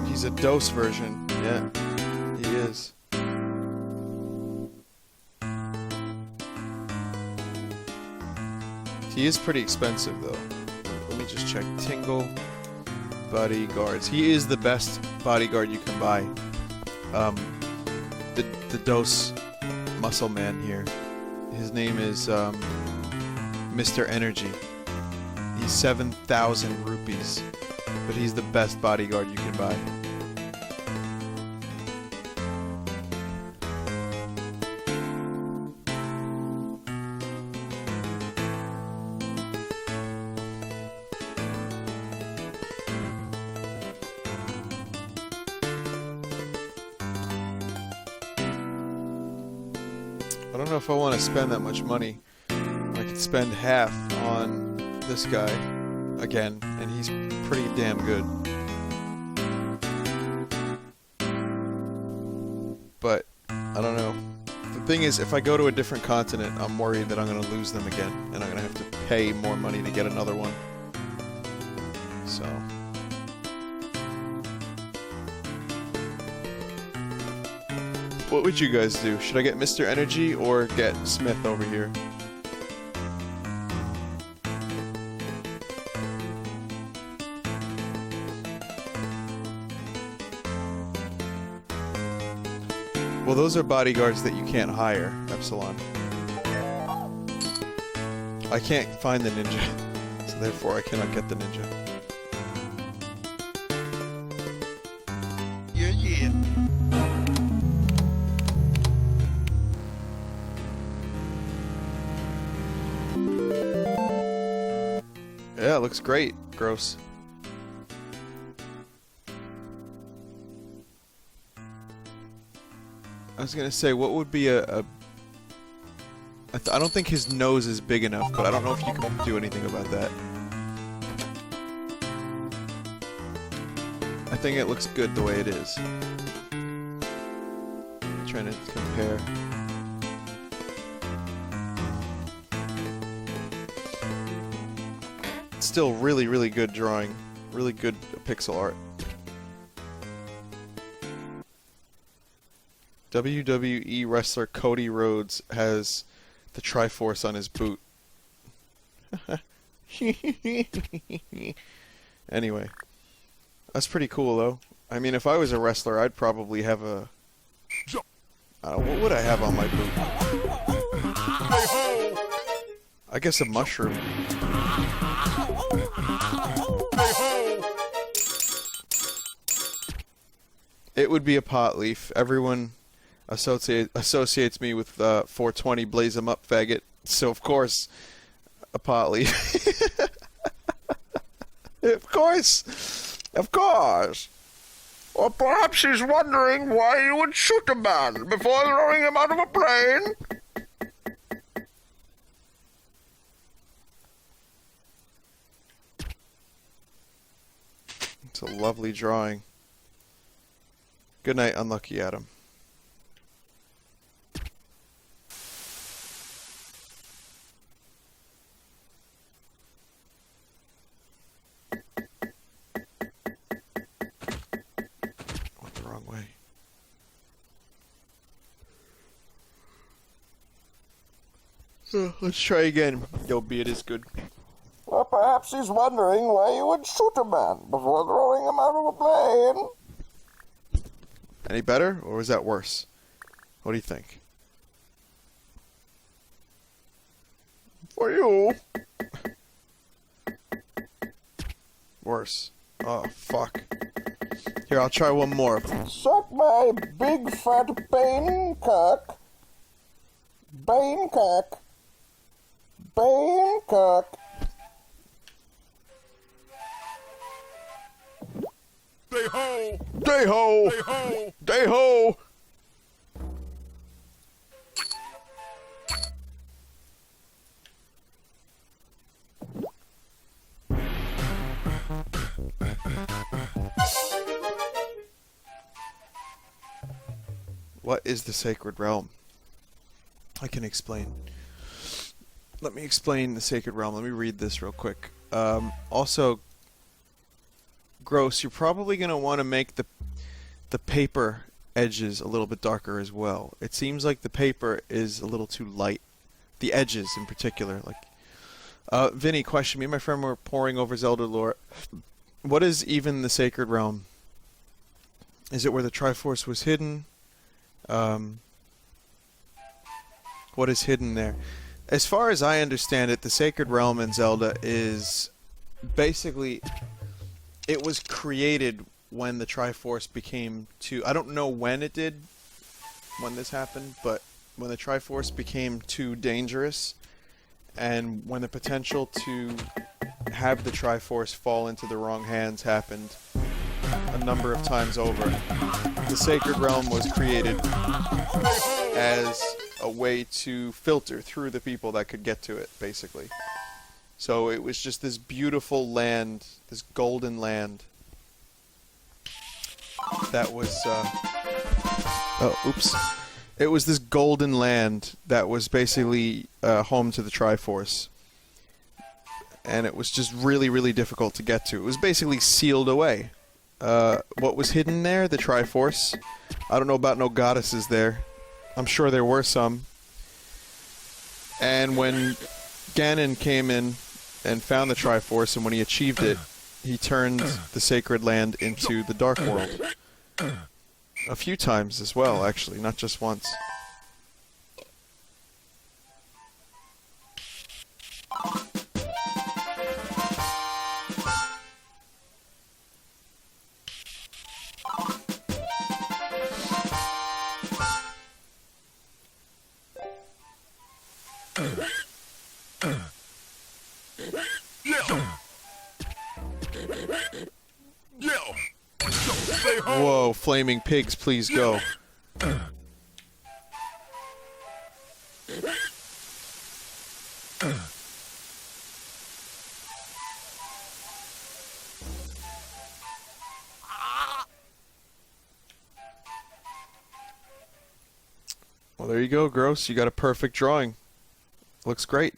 He's a dose version. Yeah, he is. He is pretty expensive though. Let me just check. Tingle bodyguards. He is the best bodyguard you can buy. The dose muscle man here. His name is Mr. Energy. He's 7,000 rupees, but he's the best bodyguard you can buy. I don't know if I want to spend that much money. I could spend half on this guy again, and he's pretty damn good. But I don't know. The thing is, if I go to a different continent, I'm worried that I'm going to lose them again, and I'm going to have to pay more money to get another one. So... what would you guys do? Should I get Mr. Energy or get Smith over here? Well, those are bodyguards that you can't hire, Epsilon. I can't find the ninja, so therefore I cannot get the ninja. Yeah. Yeah, it looks great. Gross. I was gonna say, what would be I don't think his nose is big enough, but I don't know if you can do anything about that. I think it looks good the way it is. Trying to compare. Still really, really good drawing. Really good pixel art. WWE wrestler Cody Rhodes has the Triforce on his boot. Anyway. That's pretty cool though. I mean, if I was a wrestler, I'd probably have a... what would I have on my boot? I guess a mushroom. It would be a pot leaf. Everyone associates me with 420 blaze 'em up faggot. So of course, a pot leaf. Of course. Of course. Or perhaps he's wondering why you would shoot a man before throwing him out of a plane. It's a lovely drawing. Good night, unlucky Adam. Went the wrong way. Let's try again. Yo, be it is good. Or perhaps he's wondering why you would shoot a man before throwing him out of a plane. Any better, or is that worse? What do you think? For you. Worse. Oh, fuck. Here, I'll try one more. Suck my big fat bane cock. Bane cock. Bane cock. Day-ho! Day-ho! Day-ho! Day-ho! What is the sacred realm? I can explain. Let me explain the sacred realm. Let me read this real quick. Also, Gross, you're probably going to want to make the paper edges a little bit darker as well. It seems like the paper is a little too light. The edges in particular. Like, Vinny, question. Me and my friend were poring over Zelda lore. What is even the sacred realm? Is it where the Triforce was hidden? What is hidden there? As far as I understand it, the sacred realm in Zelda is basically... It was created when the Triforce became too... I don't know when it did, when this happened, but when the Triforce became too dangerous, and when the potential to have the Triforce fall into the wrong hands happened a number of times over, the Sacred Realm was created as a way to filter through the people that could get to it, basically. So it was just this beautiful land, this golden land, that was, It was this golden land that was basically home to the Triforce. And it was just really, really difficult to get to. It was basically sealed away. What was hidden there? The Triforce. I don't know about no goddesses there. I'm sure there were some. And when Ganon came in and found the Triforce, and when he achieved it, he turned the sacred land into the Dark World. A few times as well, actually, not just once. Whoa, flaming pigs, please go. Well, there you go, Gross. You got a perfect drawing. Looks great.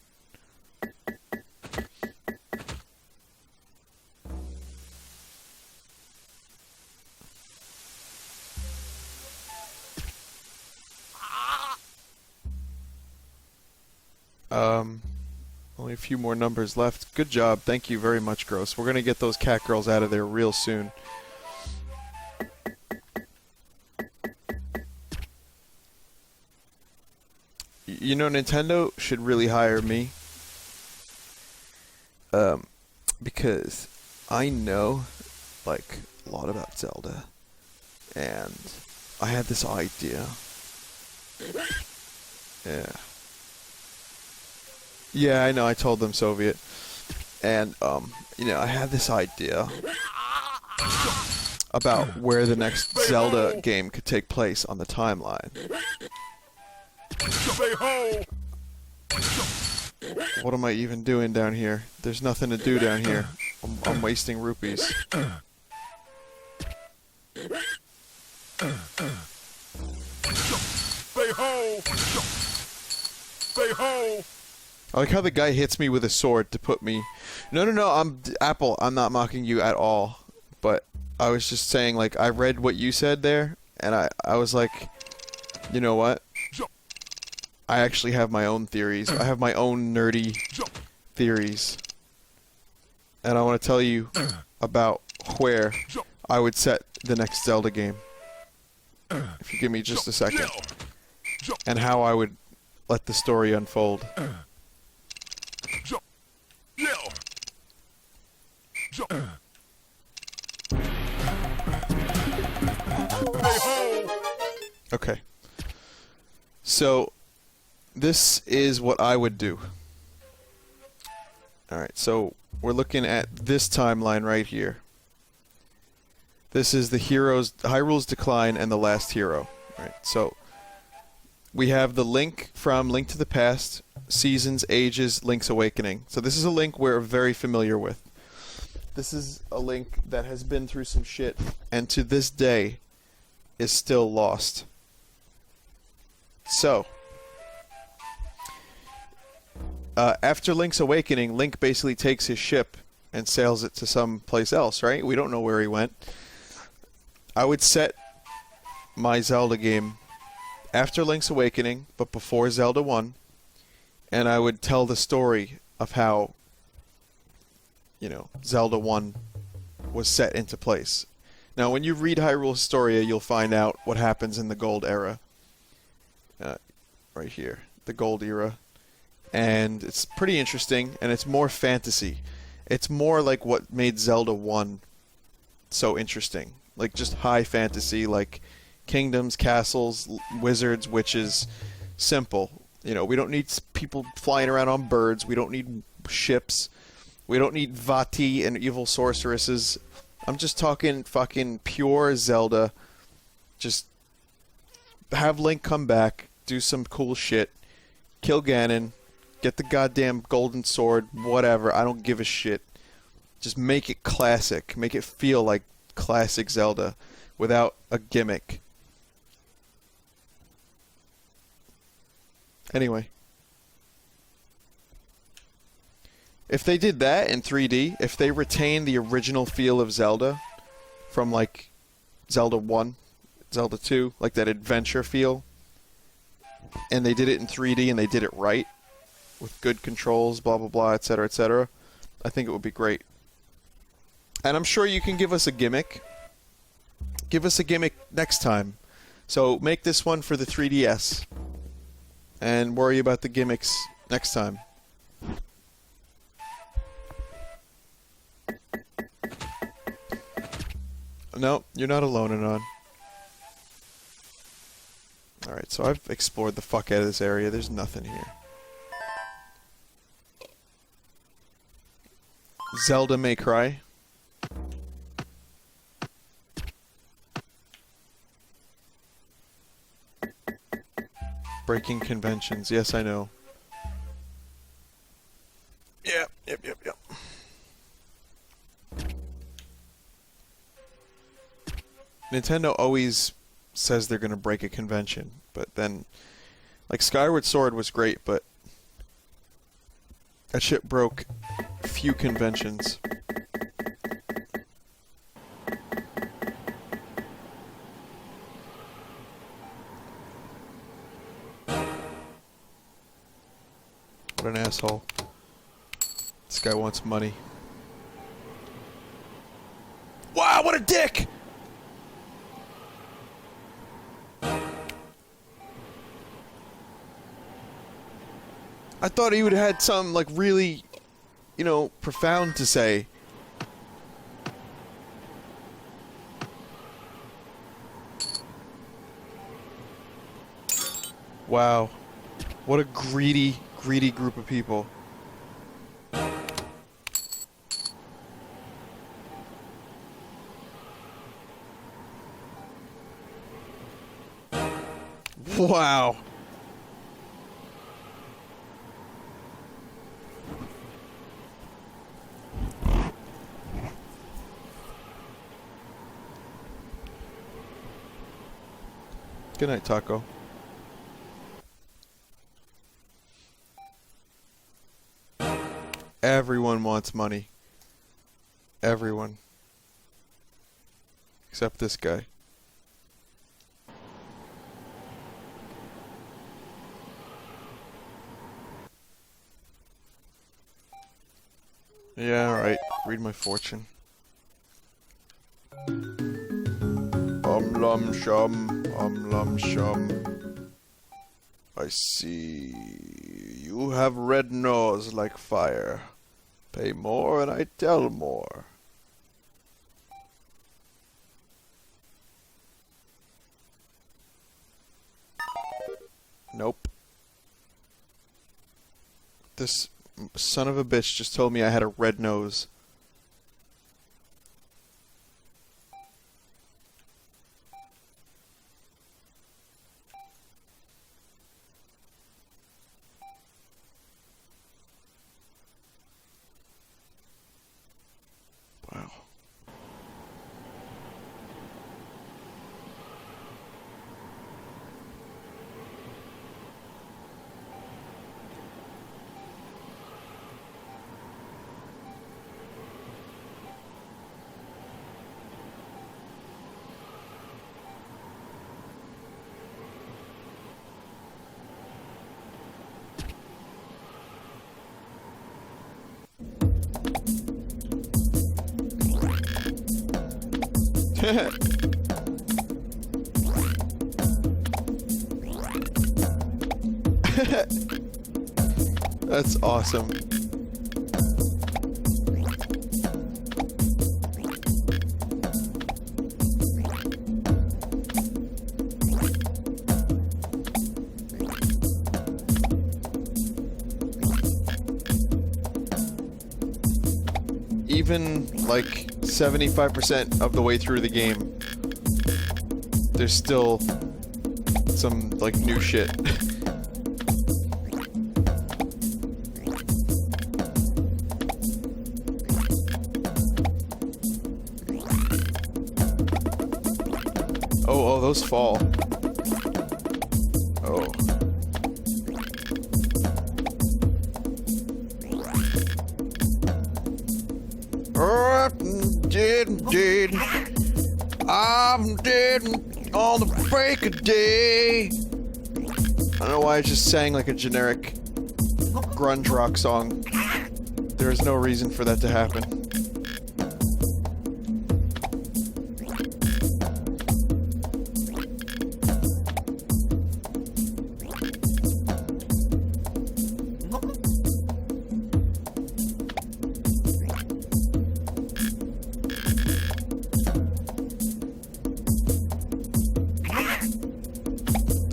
Only a few more numbers left. Good job. Thank you very much, Gross. We're going to get those cat girls out of there real soon. You know, Nintendo should really hire me. Because I know, like, a lot about Zelda. And I had this idea. Yeah. Yeah, I know, I told them Soviet. And, you know, I had this idea about where the next Zelda game could take place on the timeline. Stay home. What am I even doing down here? There's nothing to do down here. I'm wasting rupees. Stay home. Stay home. I like how the guy hits me with a sword to put me... No, Apple, I'm not mocking you at all. But I was just saying, like, I read what you said there, and I was like, you know what? I actually have my own theories. I have my own nerdy theories. And I want to tell you about where I would set the next Zelda game. If you give me just a second. And how I would let the story unfold. Okay. So, this is what I would do. Alright, so we're looking at this timeline right here. This is the heroes, Hyrule's Decline and the Last Hero. Right, so we have the Link from Link to the Past, Seasons, Ages, Link's Awakening. So this is a Link we're very familiar with. This is a Link that has been through some shit and to this day is still lost. So, after Link's Awakening, Link basically takes his ship and sails it to some place else, right? We don't know where he went. I would set my Zelda game after Link's Awakening, but before Zelda 1, and I would tell the story of how, you know, Zelda 1 was set into place. Now, when you read Hyrule Historia, you'll find out what happens in the Gold Era. Right here, the Gold Era. And it's pretty interesting, and it's more fantasy. It's more like what made Zelda 1 so interesting. Like, just high fantasy, like kingdoms, castles, wizards, witches. Simple. You know, we don't need people flying around on birds. We don't need ships. We don't need Vati and evil sorceresses. I'm just talking fucking pure Zelda. Just have Link come back, do some cool shit, kill Ganon, get the goddamn golden sword, whatever, I don't give a shit. Just make it classic. Make it feel like classic Zelda without a gimmick. Anyway. If they did that in 3D, if they retained the original feel of Zelda from like Zelda 1, Zelda 2, like that adventure feel, and they did it in 3D and they did it right, with good controls, blah blah blah, etc., etc., I think it would be great. And I'm sure you can give us a gimmick. Give us a gimmick next time. So make this one for the 3DS. And worry about the gimmicks next time. No, you're not alone, Anon. Alright, so I've explored the fuck out of this area. There's nothing here. Zelda May Cry. Breaking conventions. Yes, I know. Yep. Nintendo always says they're going to break a convention, but then, like, Skyward Sword was great, but that shit broke few conventions. What an asshole. This guy wants money. Wow, what a dick! I thought he would have had something, like, really, you know, profound to say. Wow. What a greedy, greedy group of people. Wow. Good night, Taco. Everyone wants money. Everyone. Except this guy. Yeah, alright. Read my fortune. Lum shum, lum shum. I see. You have red nose like fire. Pay more and I tell more. Nope. This son of a bitch just told me I had a red nose. Wow. That's awesome. Even like 75% of the way through the game, there's still some like new shit. Oh, those fall. Oh. Dead. I'm dead on the break of day. I don't know why I just sang like a generic grunge rock song. There is no reason for that to happen.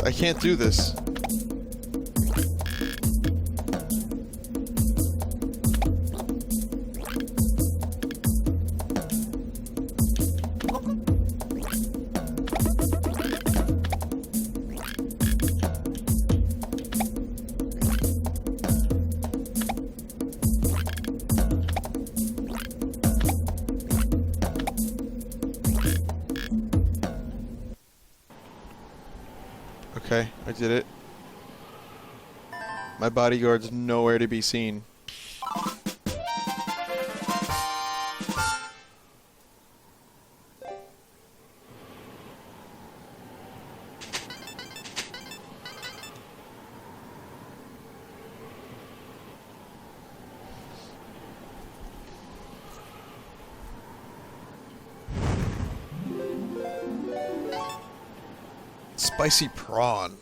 I can't do this. Okay, I did it. My bodyguard's nowhere to be seen. Spicy prawn.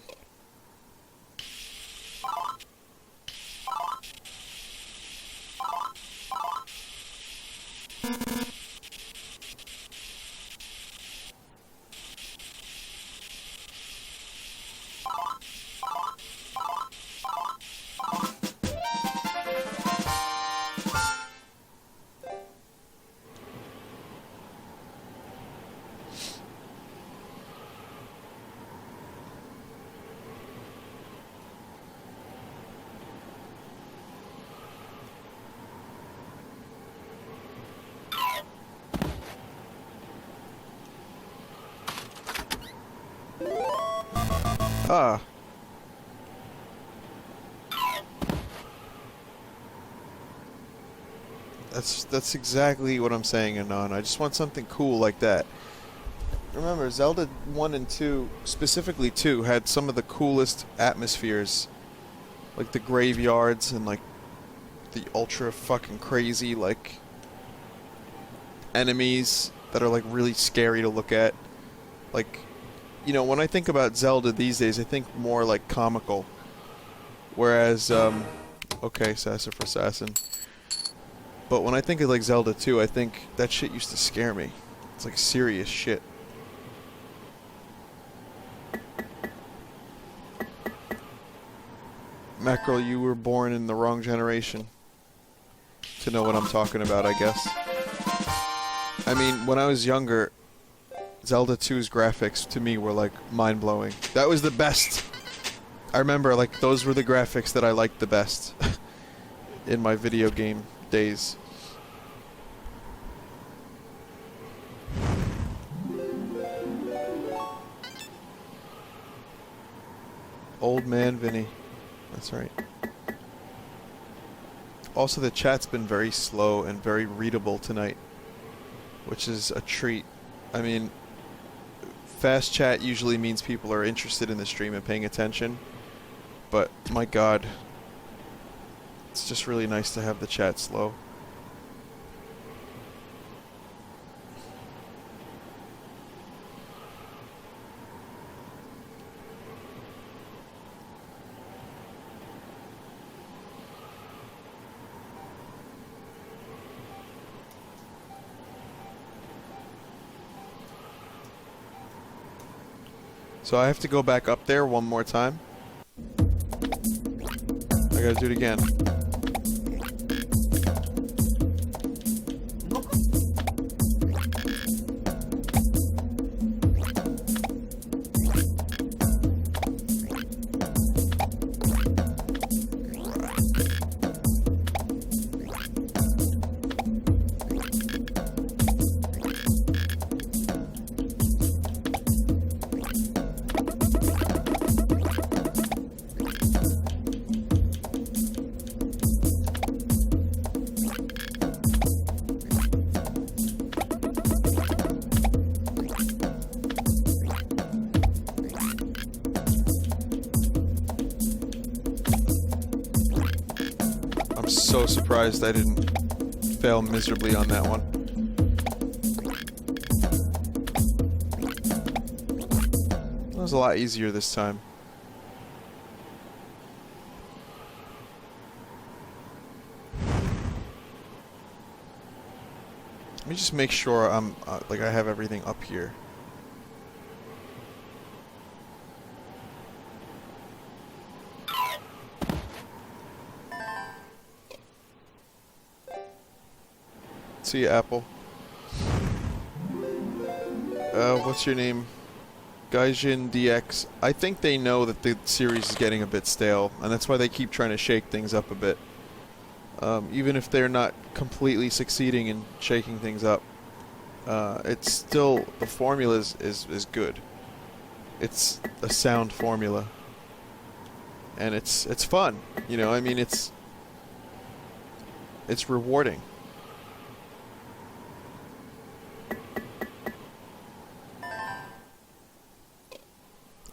Ah. That's exactly what I'm saying, Anon. I just want something cool like that. Remember, Zelda 1 and 2, specifically 2, had some of the coolest atmospheres. Like the graveyards and like the ultra fucking crazy like enemies that are like really scary to look at. Like, you know, when I think about Zelda these days, I think more like comical. Whereas, okay, Assassin for Assassin. But when I think of like Zelda 2, I think that shit used to scare me. It's like serious shit. Mackerel, you were born in the wrong generation to know what I'm talking about, I guess. I mean, when I was younger, Zelda 2's graphics to me were like mind-blowing. That was the best. I remember like those were the graphics that I liked the best in my video game days. Old man Vinny. That's right. Also, the chat's been very slow and very readable tonight, which is a treat. I mean, fast chat usually means people are interested in the stream and paying attention, but my god, it's just really nice to have the chat slow. So I have to go back up there one more time. I gotta do it again. So surprised I didn't fail miserably on that one. That was a lot easier this time. Let me just make sure I'm like I have everything up here. See you, Apple. What's your name? Gaijin DX. I think they know that the series is getting a bit stale, and that's why they keep trying to shake things up a bit. Even if they're not completely succeeding in shaking things up, it's still, the formula is good. It's a sound formula. And it's fun, you know, I mean, it's rewarding.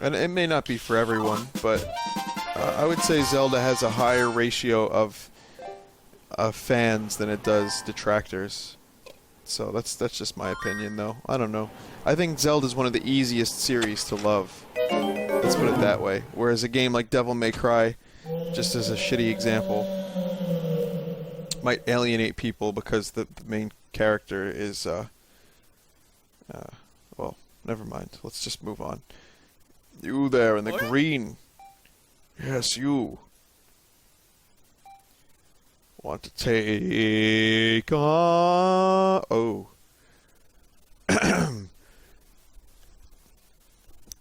And it may not be for everyone, but I would say Zelda has a higher ratio of fans than it does detractors. So that's just my opinion, though. I don't know. I think Zelda is one of the easiest series to love. Let's put it that way. Whereas a game like Devil May Cry, just as a shitty example, might alienate people because the main character is, well, never mind. Let's just move on. You there in the green. Yes, you. Want to take on... Oh.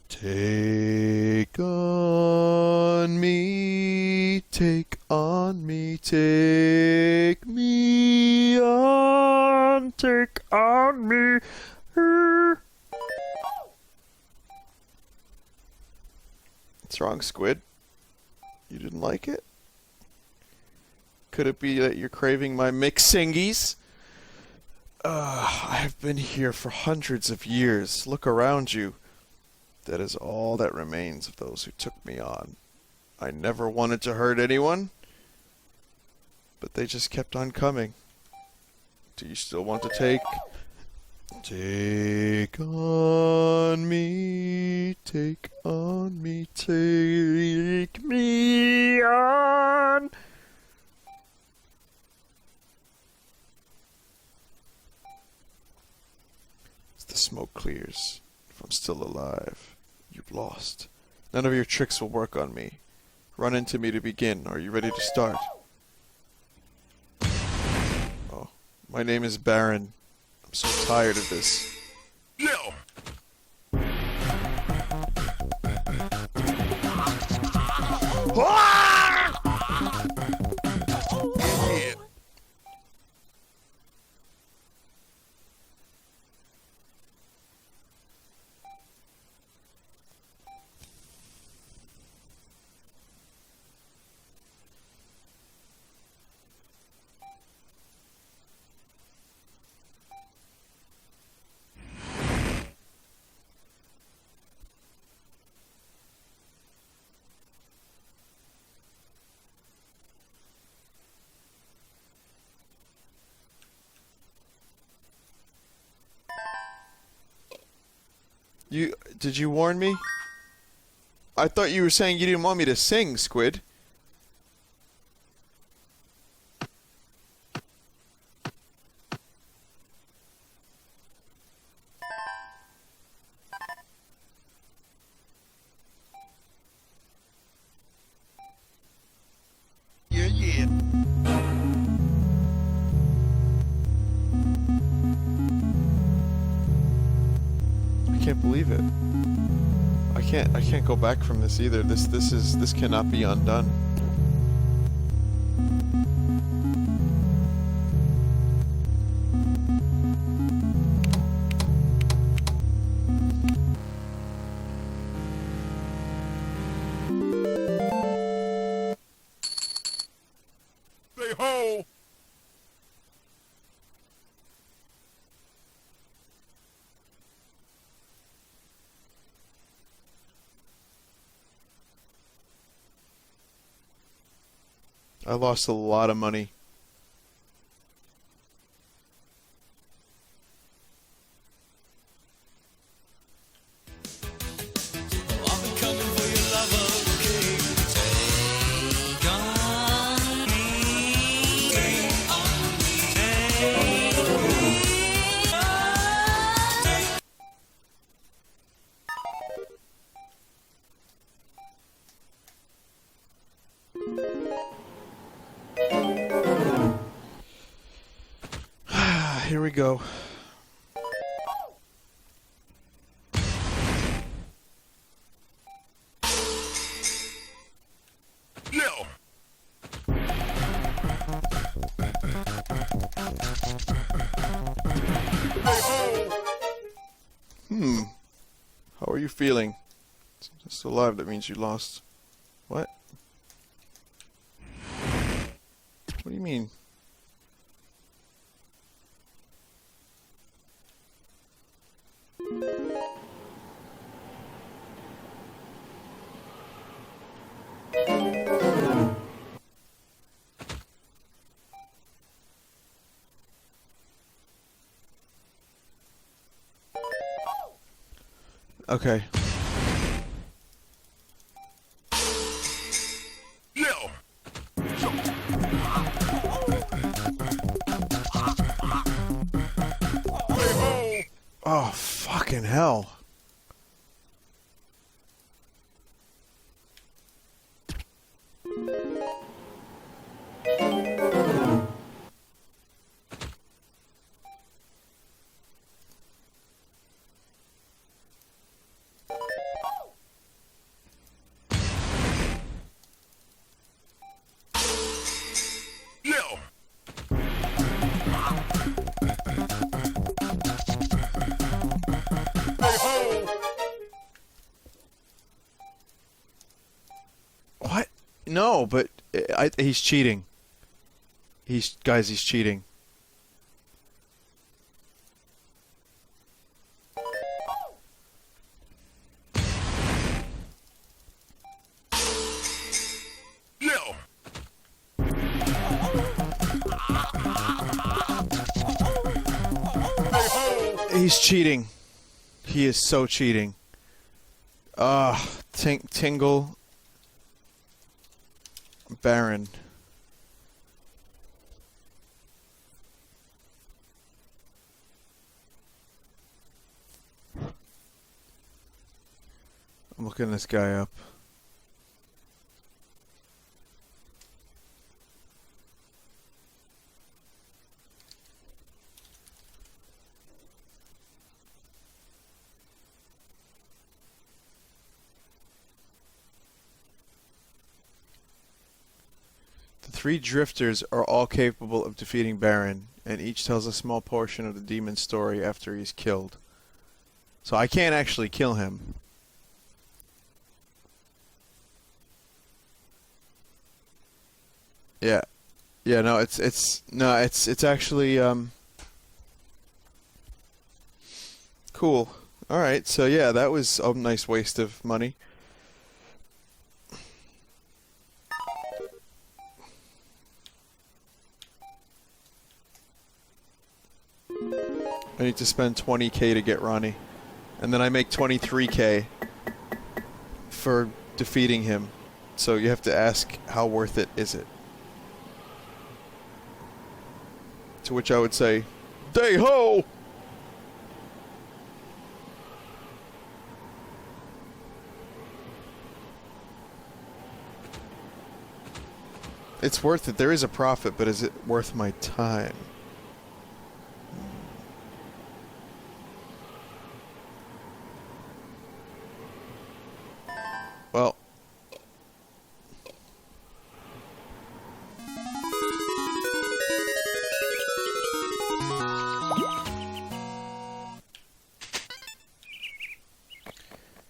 Take on me, take on me, take me on, take on me. What's wrong, Squid? You didn't like it? Could it be that you're craving my mixingies? I have been here for hundreds of years. Look around you. That is all that remains of those who took me on. I never wanted to hurt anyone, but they just kept on coming. Do you still want to take? Take on me, take on me, take me on. As the smoke clears, if I'm still alive, you've lost. None of your tricks will work on me. Run into me to begin. Are you ready to start? Oh, my name is Baron. I'm so tired of this. No. Yeah. Did you warn me? I thought you were saying you didn't want me to sing, Squid. Yeah, yeah. I can't believe it. I can't go back from this either. This cannot be undone. Say ho. I lost a lot of money. Here we go. No. Say ho. How are you feeling? Still alive, that means you lost. What? What do you mean? Okay. No. Say ho. Oh, fucking hell. No, but he's cheating. He's cheating. Nil. Hey ho. He's cheating. He is so cheating. Tingle. Baron. I'm looking this guy up. The 3 drifters are all capable of defeating Baron, and each tells a small portion of the demon's story after he's killed. So I can't actually kill him. Yeah. Yeah, no, it's actually cool. All right. So yeah, that was a nice waste of money. I need to spend 20k to get Ronnie. And then I make 23k for defeating him. So you have to ask, how worth it is it? To which I would say, day ho! It's worth it. There is a profit, but is it worth my time? Well,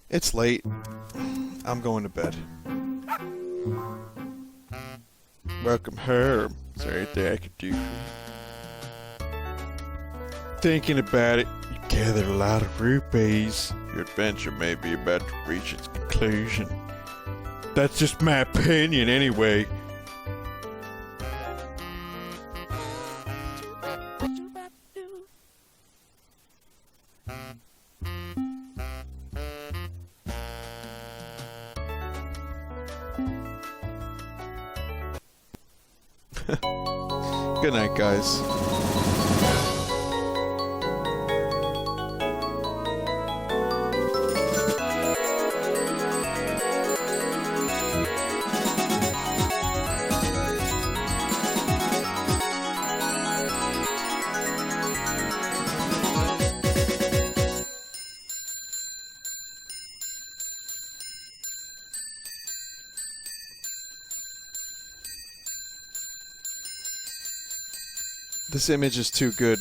it's late. I'm going to bed. Welcome home. Is there anything I could do? Thinking about it, you gathered a lot of rupees. Your adventure may be about to reach its conclusion. That's just my opinion anyway. Good night, guys. This image is too good.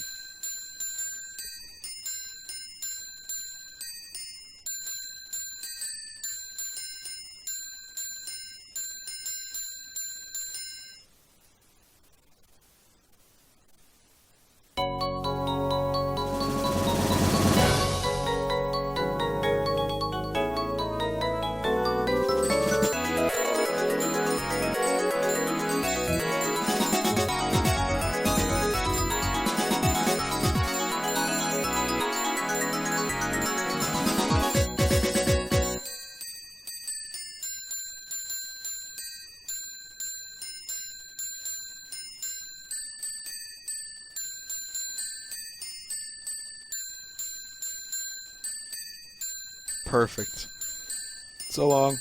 Perfect. So long.